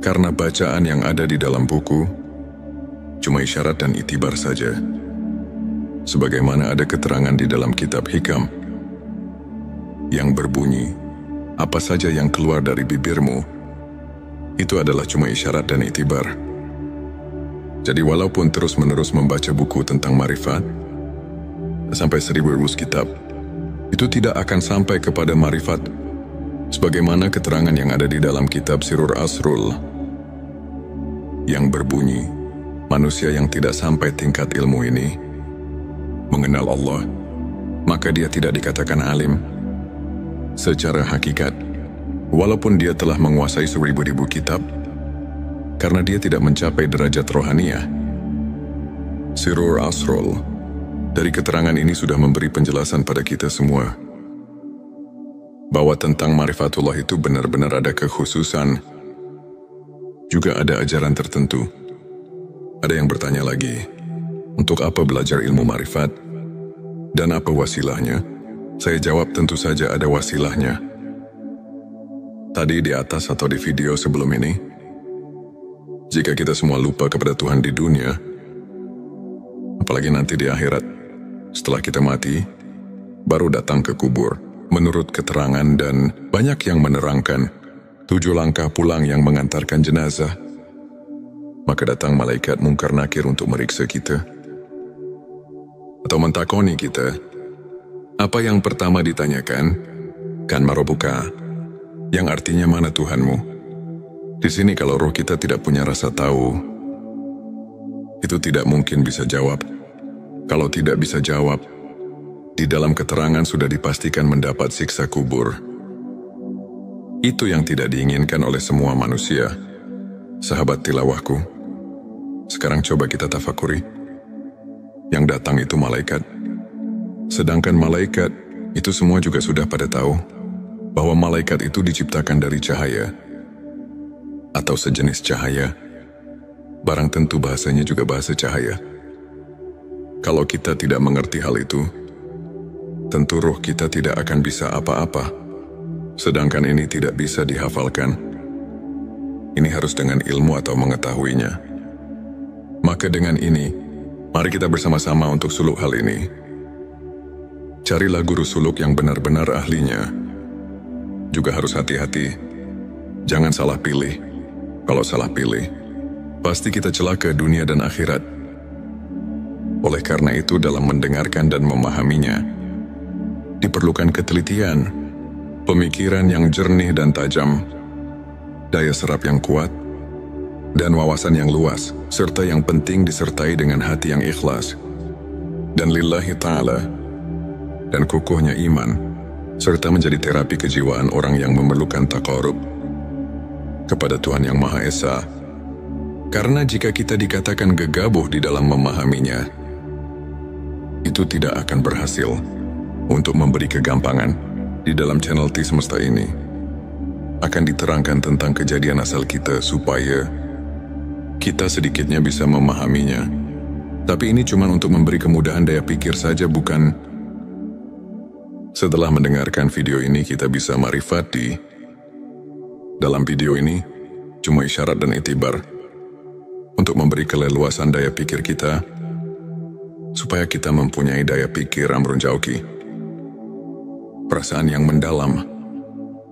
[SPEAKER 1] Karena bacaan yang ada di dalam buku cuma isyarat dan itibar saja. sebagaimana ada keterangan di dalam kitab Hikam yang berbunyi, apa saja yang keluar dari bibirmu, itu adalah cuma isyarat dan iktibar. Jadi walaupun terus-menerus membaca buku tentang marifat, sampai 1000 kitab, itu tidak akan sampai kepada marifat, sebagaimana keterangan yang ada di dalam kitab Sirur Asrul, yang berbunyi, manusia yang tidak sampai tingkat ilmu ini, mengenal Allah, maka dia tidak dikatakan alim. Secara hakikat, walaupun dia telah menguasai 1000 kitab, karena dia tidak mencapai derajat rohaniah. Sirur Asrul, dari keterangan ini sudah memberi penjelasan pada kita semua, bahwa tentang marifatullah itu benar-benar ada kekhususan, juga ada ajaran tertentu. Ada yang bertanya lagi, untuk apa belajar ilmu marifat? Dan apa wasilahnya? Saya jawab tentu saja ada wasilahnya. Tadi di atas atau di video sebelum ini, jika kita semua lupa kepada Tuhan di dunia, apalagi nanti di akhirat, setelah kita mati, baru datang ke kubur, menurut keterangan dan banyak yang menerangkan, 7 langkah pulang yang mengantarkan jenazah, maka datang malaikat mungkar nakir untuk meriksa kita. Atau mentakoni kita, apa yang pertama ditanyakan? Kan marobuka, yang artinya mana Tuhanmu? Di sini kalau roh kita tidak punya rasa tahu, itu tidak mungkin bisa jawab. Kalau tidak bisa jawab, di dalam keterangan sudah dipastikan mendapat siksa kubur. Itu yang tidak diinginkan oleh semua manusia. Sahabat tilawahku, sekarang coba kita tafakuri. Yang datang itu malaikat. Sedangkan malaikat, itu semua juga sudah pada tahu bahwa malaikat itu diciptakan dari cahaya atau sejenis cahaya. Barang tentu bahasanya juga bahasa cahaya. Kalau kita tidak mengerti hal itu, tentu roh kita tidak akan bisa apa-apa. Sedangkan ini tidak bisa dihafalkan. Ini harus dengan ilmu atau mengetahuinya. Maka dengan ini, mari kita bersama-sama untuk suluk hal ini. Carilah guru suluk yang benar-benar ahlinya. Juga harus hati-hati. Jangan salah pilih. Kalau salah pilih, pasti kita celaka dunia dan akhirat. Oleh karena itu dalam mendengarkan dan memahaminya, diperlukan ketelitian, pemikiran yang jernih dan tajam, daya serap yang kuat, dan wawasan yang luas, serta yang penting disertai dengan hati yang ikhlas. Dan lillahi ta'ala, dan kukuhnya iman, serta menjadi terapi kejiwaan orang yang memerlukan taqarrub kepada Tuhan Yang Maha Esa. Karena jika kita dikatakan gegabah di dalam memahaminya, itu tidak akan berhasil untuk memberi kegampangan. Di dalam channel T Semesta ini akan diterangkan tentang kejadian asal kita supaya kita sedikitnya bisa memahaminya. Tapi ini cuma untuk memberi kemudahan daya pikir saja, bukan. Setelah mendengarkan video ini kita bisa marifati. Dalam video ini cuma isyarat dan iktibar untuk memberi keleluasan daya pikir kita supaya kita mempunyai daya pikir amrun jauki, perasaan yang mendalam.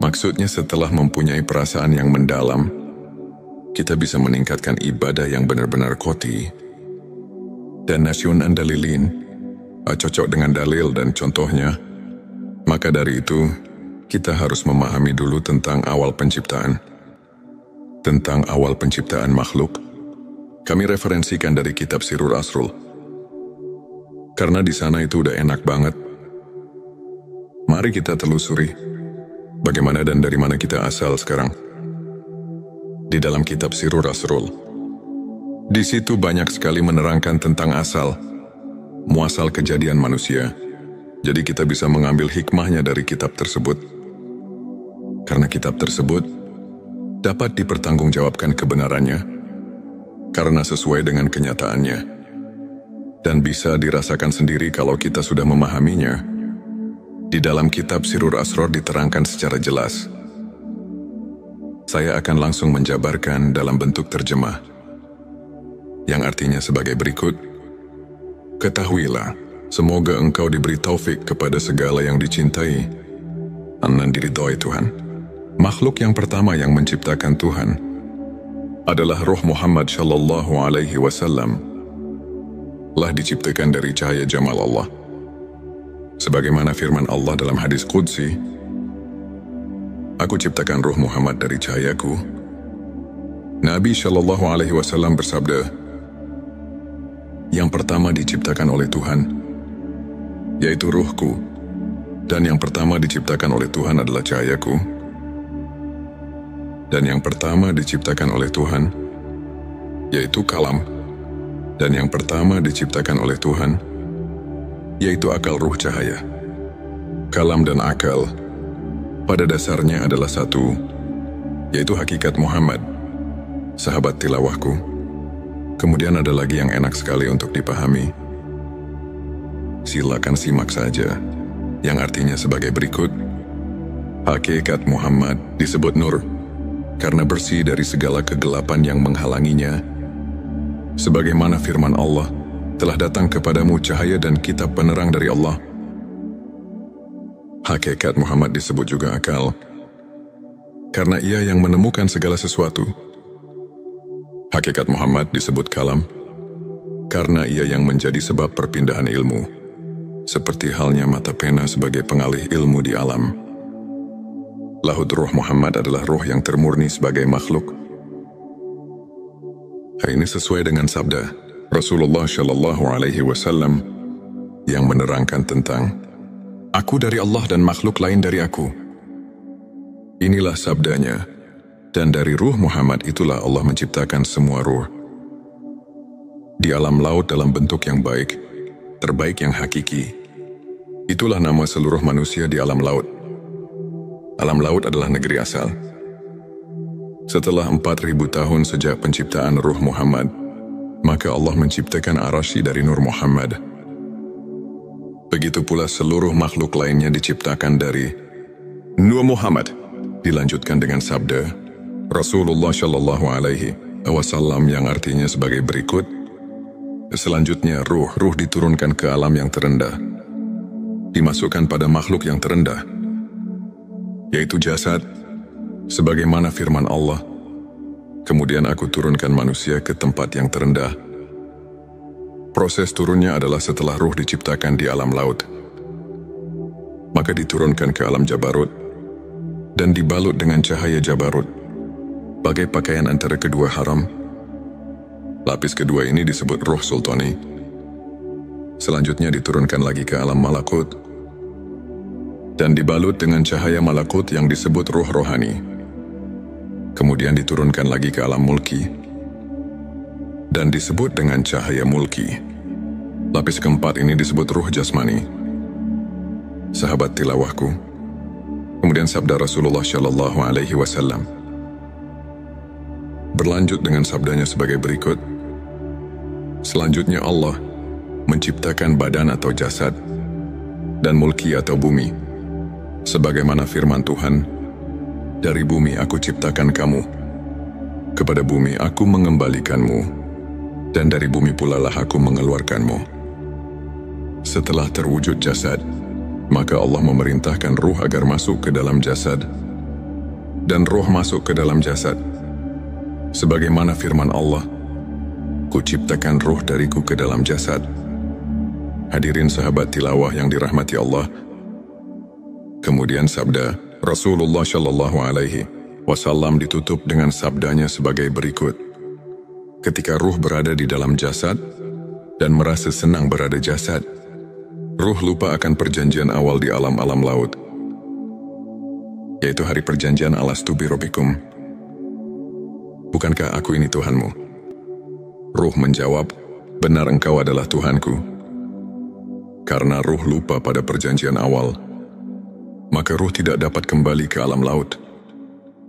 [SPEAKER 1] Maksudnya setelah mempunyai perasaan yang mendalam, kita bisa meningkatkan ibadah yang benar-benar qoti dan nasyunan dalilin, cocok dengan dalil dan contohnya. Maka dari itu, kita harus memahami dulu tentang awal penciptaan. Tentang awal penciptaan makhluk, kami referensikan dari kitab Sirur Asrul. Karena di sana itu udah enak banget. Mari kita telusuri bagaimana dan dari mana kita asal sekarang. Di dalam kitab Sirur Asrul, di situ banyak sekali menerangkan tentang asal, muasal kejadian manusia. Jadi kita bisa mengambil hikmahnya dari kitab tersebut. Karena kitab tersebut dapat dipertanggungjawabkan kebenarannya, karena sesuai dengan kenyataannya. Dan bisa dirasakan sendiri kalau kita sudah memahaminya. Di dalam kitab Sirur Asror diterangkan secara jelas. Saya akan langsung menjabarkan dalam bentuk terjemah, yang artinya sebagai berikut. Ketahuilah, Semoga engkau diberi taufik kepada segala yang dicintai dan diridhoi Tuhan. Makhluk yang pertama yang menciptakan Tuhan adalah Ruh Muhammad Shallallahu Alaihi Wasallam. Telah diciptakan dari cahaya jamal Allah. Sebagaimana firman Allah dalam hadis Qudsi, aku ciptakan Ruh Muhammad dari cahayaku. Nabi Shallallahu Alaihi Wasallam bersabda, yang pertama diciptakan oleh Tuhan, yaitu ruhku, dan yang pertama diciptakan oleh Tuhan adalah cahayaku, dan yang pertama diciptakan oleh Tuhan, yaitu kalam, dan yang pertama diciptakan oleh Tuhan, yaitu akal ruh cahaya. Kalam dan akal pada dasarnya adalah satu, yaitu hakikat Muhammad, sahabat tilawahku. Kemudian ada lagi yang enak sekali untuk dipahami. Silakan simak saja, yang artinya sebagai berikut. Hakikat Muhammad disebut nur, karena bersih dari segala kegelapan yang menghalanginya. Sebagaimana firman Allah, telah datang kepadamu cahaya dan kitab penerang dari Allah. Hakikat Muhammad disebut juga akal, karena ia yang menemukan segala sesuatu. Hakikat Muhammad disebut kalam, karena ia yang menjadi sebab perpindahan ilmu, seperti halnya mata pena sebagai pengalih ilmu di alam. Lahud Ruh Muhammad adalah ruh yang termurni sebagai makhluk. Hal ini sesuai dengan sabda Rasulullah Shallallahu Alaihi Wasallam yang menerangkan tentang aku dari Allah dan makhluk lain dari aku. Inilah sabdanya, dan dari ruh Muhammad itulah Allah menciptakan semua ruh. Di alam laut dalam bentuk yang baik, terbaik yang hakiki. Itulah nama seluruh manusia di alam laut. Alam laut adalah negeri asal. Setelah 4.000 tahun sejak penciptaan ruh Muhammad, maka Allah menciptakan Arasy dari Nur Muhammad. Begitu pula seluruh makhluk lainnya diciptakan dari Nur Muhammad. Dilanjutkan dengan sabda Rasulullah Shallallahu Alaihi Wasallam yang artinya sebagai berikut. Selanjutnya ruh diturunkan ke alam yang terendah, dimasukkan pada makhluk yang terendah, yaitu jasad, sebagaimana firman Allah, kemudian aku turunkan manusia ke tempat yang terendah. Proses turunnya adalah setelah ruh diciptakan di alam laut, maka diturunkan ke alam Jabarut, dan dibalut dengan cahaya Jabarut, bagai pakaian antara kedua haram. Lapis kedua ini disebut ruh sultani. Selanjutnya diturunkan lagi ke alam malakut, dan dibalut dengan cahaya malakut yang disebut ruh rohani. Kemudian diturunkan lagi ke alam mulki, dan disebut dengan cahaya mulki. Lapis keempat ini disebut ruh jasmani. Sahabat tilawahku, kemudian sabda Rasulullah Shallallahu Alaihi Wasallam berlanjut dengan sabdanya sebagai berikut. Selanjutnya Allah menciptakan badan atau jasad dan mulki atau bumi. Sebagaimana firman Tuhan, dari bumi aku ciptakan kamu, kepada bumi aku mengembalikanmu, dan dari bumi pula lah aku mengeluarkanmu. Setelah terwujud jasad, maka Allah memerintahkan ruh agar masuk ke dalam jasad, dan ruh masuk ke dalam jasad. Sebagaimana firman Allah, ku ciptakan ruh dariku ke dalam jasad. Hadirin sahabat tilawah yang dirahmati Allah. Kemudian sabda Rasulullah Shallallahu Alaihi Wasallam ditutup dengan sabdanya sebagai berikut. Ketika ruh berada di dalam jasad dan merasa senang berada jasad, ruh lupa akan perjanjian awal di alam-alam laut, yaitu hari perjanjian alastu bi rabbikum. Bukankah aku ini Tuhanmu? Ruh menjawab, benar engkau adalah Tuhanku. Karena ruh lupa pada perjanjian awal, maka ruh tidak dapat kembali ke alam laut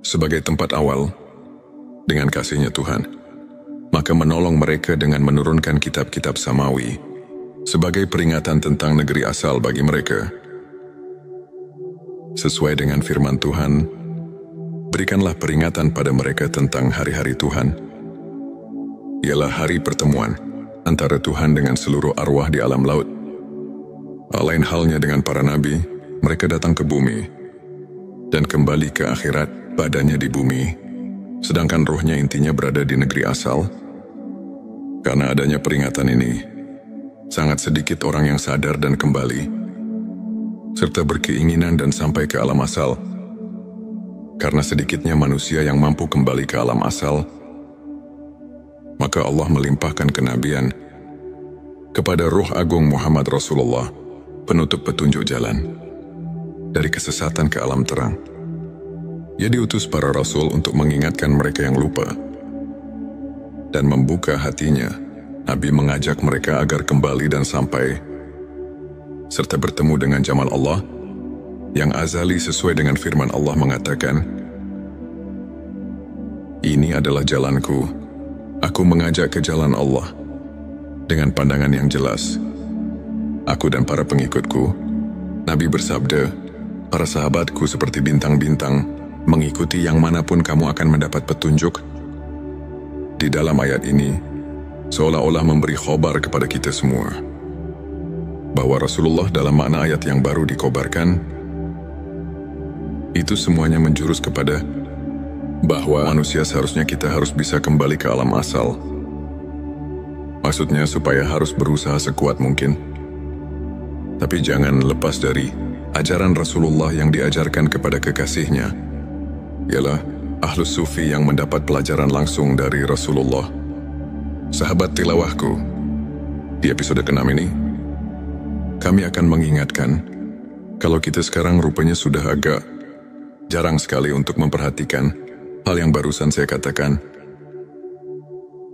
[SPEAKER 1] sebagai tempat awal dengan kasihnya Tuhan. Maka menolong mereka dengan menurunkan kitab-kitab samawi sebagai peringatan tentang negeri asal bagi mereka. Sesuai dengan firman Tuhan, berikanlah peringatan pada mereka tentang hari-hari Tuhan. Ialah hari pertemuan antara Tuhan dengan seluruh arwah di alam laut. Lain halnya dengan para nabi, mereka datang ke bumi dan kembali ke akhirat, badannya di bumi, sedangkan ruhnya intinya berada di negeri asal. Karena adanya peringatan ini, sangat sedikit orang yang sadar dan kembali, serta berkeinginan dan sampai ke alam asal. Karena sedikitnya manusia yang mampu kembali ke alam asal, maka Allah melimpahkan kenabian kepada Ruh Agung Muhammad Rasulullah, penutup petunjuk jalan dari kesesatan ke alam terang. Ia diutus para rasul untuk mengingatkan mereka yang lupa dan membuka hatinya. Nabi mengajak mereka agar kembali dan sampai serta bertemu dengan jamal Allah yang azali sesuai dengan firman Allah mengatakan, "Ini adalah jalanku, aku mengajak ke jalan Allah dengan pandangan yang jelas. Aku dan para pengikutku," Nabi bersabda, "para sahabatku seperti bintang-bintang, mengikuti yang manapun kamu akan mendapat petunjuk." Di dalam ayat ini, seolah-olah memberi khobar kepada kita semua, bahwa Rasulullah dalam makna ayat yang baru dikobarkan, itu semuanya menjurus kepada bahwa manusia seharusnya kita harus bisa kembali ke alam asal. Maksudnya supaya harus berusaha sekuat mungkin. Tapi jangan lepas dari ajaran Rasulullah yang diajarkan kepada kekasihnya, ialah Ahlus Sufi yang mendapat pelajaran langsung dari Rasulullah. Sahabat tilawahku, di episode ke-6 ini, kami akan mengingatkan kalau kita sekarang rupanya sudah agak jarang sekali untuk memperhatikan hal yang barusan saya katakan,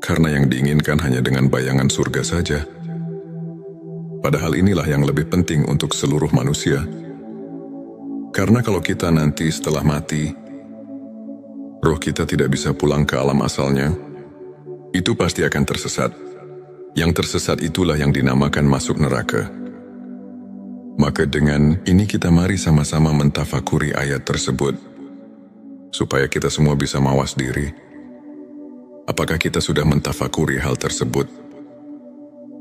[SPEAKER 1] karena yang diinginkan hanya dengan bayangan surga saja. Padahal inilah yang lebih penting untuk seluruh manusia. Karena kalau kita nanti setelah mati, roh kita tidak bisa pulang ke alam asalnya, itu pasti akan tersesat. Yang tersesat itulah yang dinamakan masuk neraka. Maka dengan ini kita mari sama-sama mentafakuri ayat tersebut, supaya kita semua bisa mawas diri. Apakah kita sudah mentafakuri hal tersebut?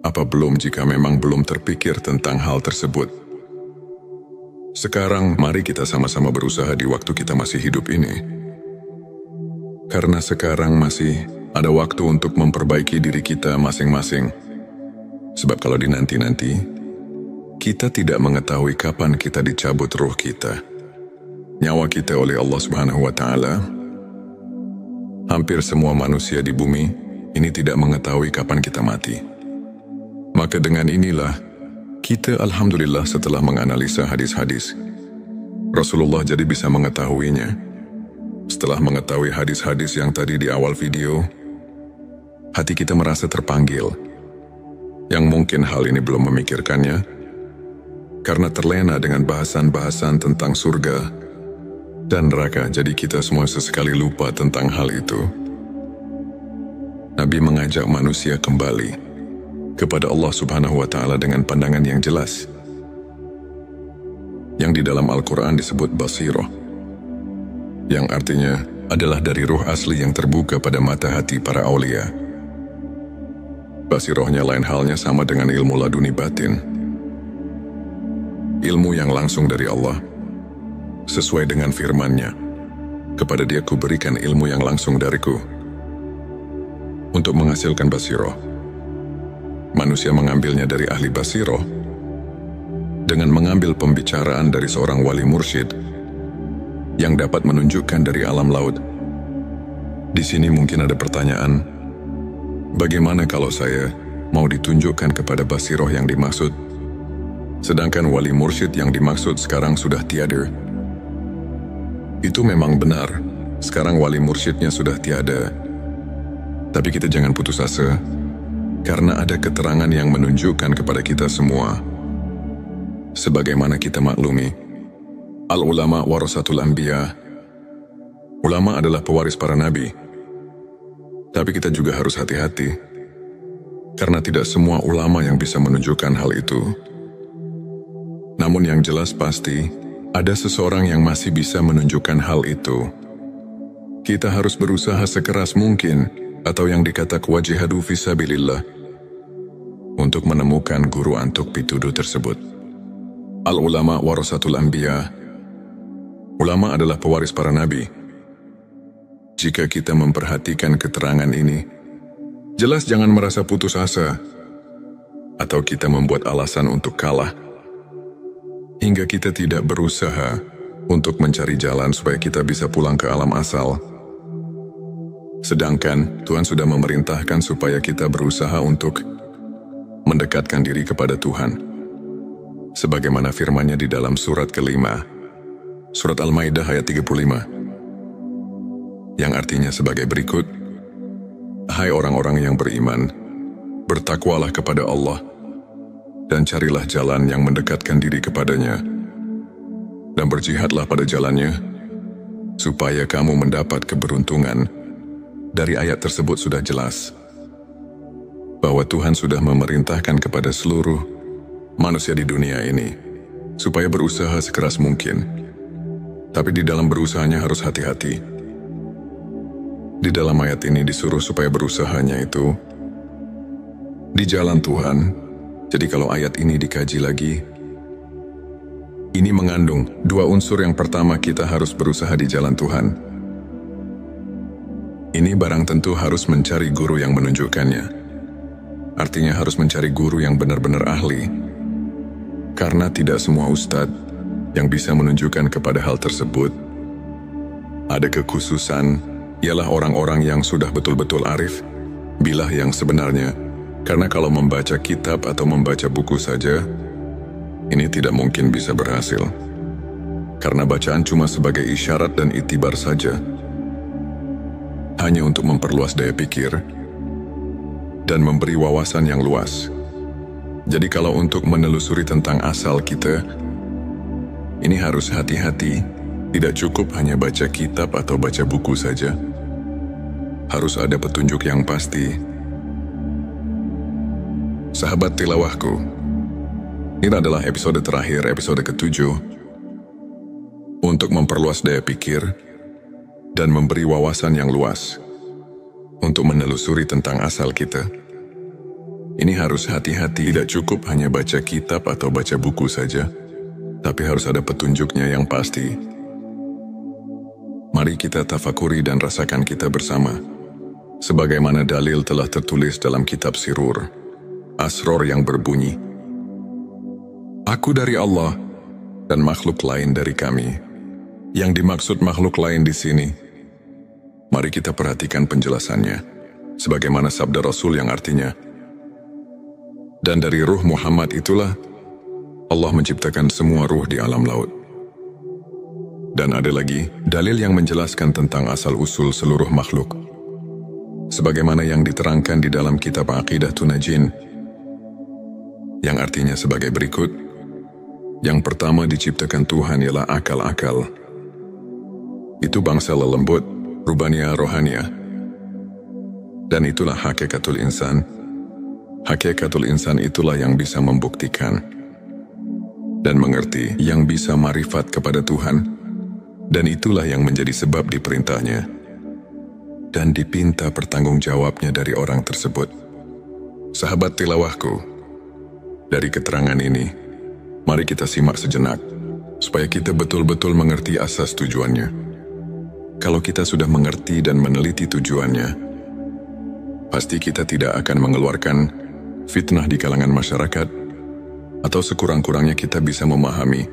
[SPEAKER 1] Apa belum jika memang belum terpikir tentang hal tersebut? Sekarang mari kita sama-sama berusaha di waktu kita masih hidup ini. Karena sekarang masih ada waktu untuk memperbaiki diri kita masing-masing. Sebab kalau di nanti-nanti, kita tidak mengetahui kapan kita dicabut ruh kita, nyawa kita oleh Allah Subhanahu wa Ta'ala. Hampir semua manusia di bumi ini tidak mengetahui kapan kita mati. Maka dengan inilah, kita alhamdulillah setelah menganalisa hadis-hadis, Rasulullah jadi bisa mengetahuinya. Setelah mengetahui hadis-hadis yang tadi di awal video, hati kita merasa terpanggil. Yang mungkin hal ini belum memikirkannya, karena terlena dengan bahasan-bahasan tentang surga dan neraka, jadi kita semua sesekali lupa tentang hal itu. Nabi mengajak manusia kembali kepada Allah Subhanahu wa Ta'ala dengan pandangan yang jelas, yang di dalam Al-Quran disebut basiroh, yang artinya adalah dari ruh asli yang terbuka pada mata hati para aulia. Basirohnya lain halnya sama dengan ilmu laduni batin, ilmu yang langsung dari Allah, sesuai dengan firman-Nya, "Kepada Dia kuberikan ilmu yang langsung dariku." Untuk menghasilkan basiroh, manusia mengambilnya dari ahli basiroh dengan mengambil pembicaraan dari seorang wali mursyid yang dapat menunjukkan dari alam laut. Di sini mungkin ada pertanyaan, bagaimana kalau saya mau ditunjukkan kepada basiroh yang dimaksud, sedangkan wali mursyid yang dimaksud sekarang sudah tiada? Itu memang benar, sekarang wali mursyidnya sudah tiada. Tapi kita jangan putus asa, karena ada keterangan yang menunjukkan kepada kita semua. Sebagaimana kita maklumi, al-ulama warasatul anbiya, ulama adalah pewaris para nabi. Tapi kita juga harus hati-hati, karena tidak semua ulama yang bisa menunjukkan hal itu. Namun yang jelas pasti, ada seseorang yang masih bisa menunjukkan hal itu. Kita harus berusaha sekeras mungkin, atau yang dikata wajihadu fisabilillah, untuk menemukan guru antuk pituduh tersebut. Al-ulama warasatul anbiya. Ulama adalah pewaris para nabi. Jika kita memperhatikan keterangan ini, jelas jangan merasa putus asa atau kita membuat alasan untuk kalah hingga kita tidak berusaha untuk mencari jalan supaya kita bisa pulang ke alam asal. Sedangkan Tuhan sudah memerintahkan supaya kita berusaha untuk mendekatkan diri kepada Tuhan. Sebagaimana firman-Nya di dalam surat kelima, surat Al-Maidah ayat 35, yang artinya sebagai berikut, "Hai orang-orang yang beriman, bertakwalah kepada Allah, dan carilah jalan yang mendekatkan diri kepadanya, dan berjihadlah pada jalannya, supaya kamu mendapat keberuntungan." Dari ayat tersebut sudah jelas bahwa Tuhan sudah memerintahkan kepada seluruh manusia di dunia ini supaya berusaha sekeras mungkin. Tapi di dalam berusahanya harus hati-hati. Di dalam ayat ini disuruh supaya berusahanya itu di jalan Tuhan. Jadi kalau ayat ini dikaji lagi, ini mengandung dua unsur. Yang pertama, kita harus berusaha di jalan Tuhan. Ini barang tentu harus mencari guru yang menunjukkannya. Artinya harus mencari guru yang benar-benar ahli. Karena tidak semua ustadz yang bisa menunjukkan kepada hal tersebut. Ada kekhususan, ialah orang-orang yang sudah betul-betul arif, bilah yang sebenarnya. Karena kalau membaca kitab atau membaca buku saja, ini tidak mungkin bisa berhasil. Karena bacaan cuma sebagai isyarat dan itibar saja. Hanya untuk memperluas daya pikir dan memberi wawasan yang luas. Jadi kalau untuk menelusuri tentang asal kita, ini harus hati-hati. Tidak cukup hanya baca kitab atau baca buku saja. Harus ada petunjuk yang pasti. Sahabat tilawahku, ini adalah episode terakhir, episode ke-7, untuk memperluas daya pikir dan memberi wawasan yang luas untuk menelusuri tentang asal kita. Ini harus hati-hati, tidak cukup hanya baca kitab atau baca buku saja, tapi harus ada petunjuknya yang pasti. Mari kita tafakuri dan rasakan kita bersama. Sebagaimana dalil telah tertulis dalam kitab Sirur, Asror yang berbunyi, "Aku dari Allah dan makhluk lain dari kami." Yang dimaksud makhluk lain di sini, mari kita perhatikan penjelasannya. Sebagaimana sabda Rasul yang artinya, "Dan dari ruh Muhammad itulah Allah menciptakan semua ruh di alam laut." Dan ada lagi dalil yang menjelaskan tentang asal-usul seluruh makhluk. Sebagaimana yang diterangkan di dalam kitab Aqidatul Najin, yang artinya sebagai berikut. Yang pertama diciptakan Tuhan ialah akal-akal. Itu bangsa lelembut, rubania rohania. Dan itulah hakikatul insan. Hakikatul insan itulah yang bisa membuktikan dan mengerti, yang bisa marifat kepada Tuhan, dan itulah yang menjadi sebab diperintahnya dan dipinta pertanggungjawabnya dari orang tersebut. Sahabat tilawahku, dari keterangan ini, mari kita simak sejenak, supaya kita betul-betul mengerti asas tujuannya. Kalau kita sudah mengerti dan meneliti tujuannya, pasti kita tidak akan mengeluarkan fitnah di kalangan masyarakat, atau sekurang-kurangnya kita bisa memahami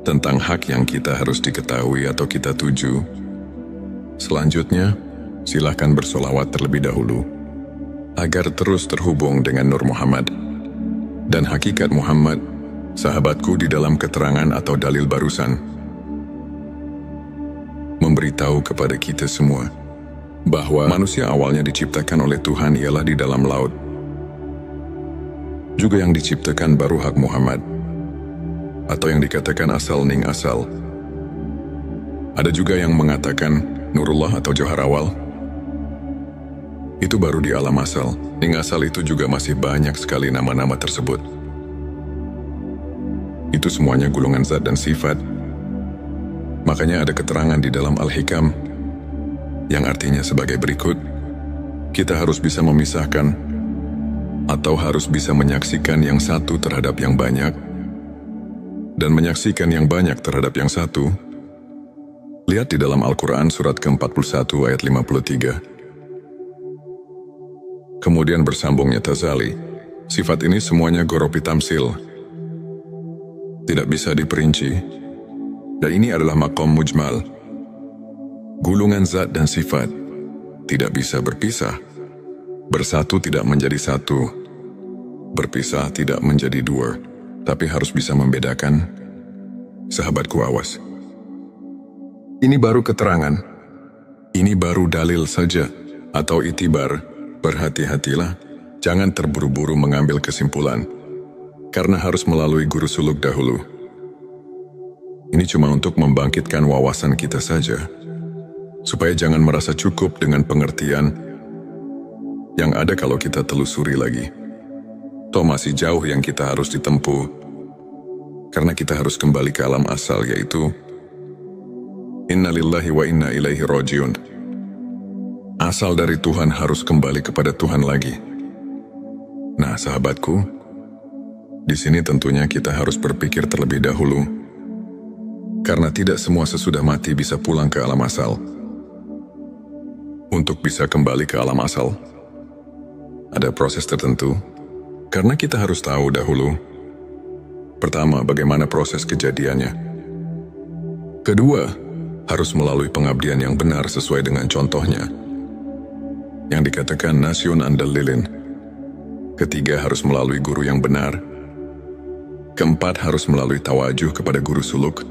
[SPEAKER 1] tentang hak yang kita harus diketahui atau kita tuju. Selanjutnya, silahkan bersolawat terlebih dahulu, agar terus terhubung dengan Nur Muhammad dan hakikat Muhammad, sahabatku. Di dalam keterangan atau dalil barusan, memberitahu kepada kita semua bahwa manusia awalnya diciptakan oleh Tuhan ialah di dalam laut. Juga yang diciptakan baru hak Muhammad, atau yang dikatakan asal ning asal. Ada juga yang mengatakan Nurullah atau Johar awal. Itu baru di alam asal. Ning asal itu juga masih banyak sekali nama-nama tersebut. Itu semuanya gulungan zat dan sifat. Makanya ada keterangan di dalam Al-Hikam yang artinya sebagai berikut. Kita harus bisa memisahkan atau harus bisa menyaksikan yang satu terhadap yang banyak, dan menyaksikan yang banyak terhadap yang satu, lihat di dalam Al-Quran surat ke-41 ayat 53. Kemudian bersambungnya Tazali, sifat ini semuanya goropi tamsil, tidak bisa diperinci, dan ini adalah maqam mujmal. Gulungan zat dan sifat tidak bisa berpisah. Bersatu tidak menjadi satu, berpisah tidak menjadi dua, tapi harus bisa membedakan. Sahabatku, awas. Ini baru keterangan, ini baru dalil saja, atau itibar. Berhati-hatilah, jangan terburu-buru mengambil kesimpulan, karena harus melalui guru suluk dahulu. Ini cuma untuk membangkitkan wawasan kita saja, supaya jangan merasa cukup dengan pengertian yang ada kalau kita telusuri lagi. Toh masih jauh yang kita harus ditempuh, karena kita harus kembali ke alam asal, yaitu Inna lillahi wa inna ilaihi rajiun. Asal dari Tuhan harus kembali kepada Tuhan lagi. Nah, sahabatku, di sini tentunya kita harus berpikir terlebih dahulu, karena tidak semua sesudah mati bisa pulang ke alam asal. Untuk bisa kembali ke alam asal, ada proses tertentu, karena kita harus tahu dahulu. Pertama, bagaimana proses kejadiannya. Kedua, harus melalui pengabdian yang benar sesuai dengan contohnya, yang dikatakan nasyun andal lilin. Ketiga, harus melalui guru yang benar. Keempat, harus melalui tawajuh kepada guru suluk.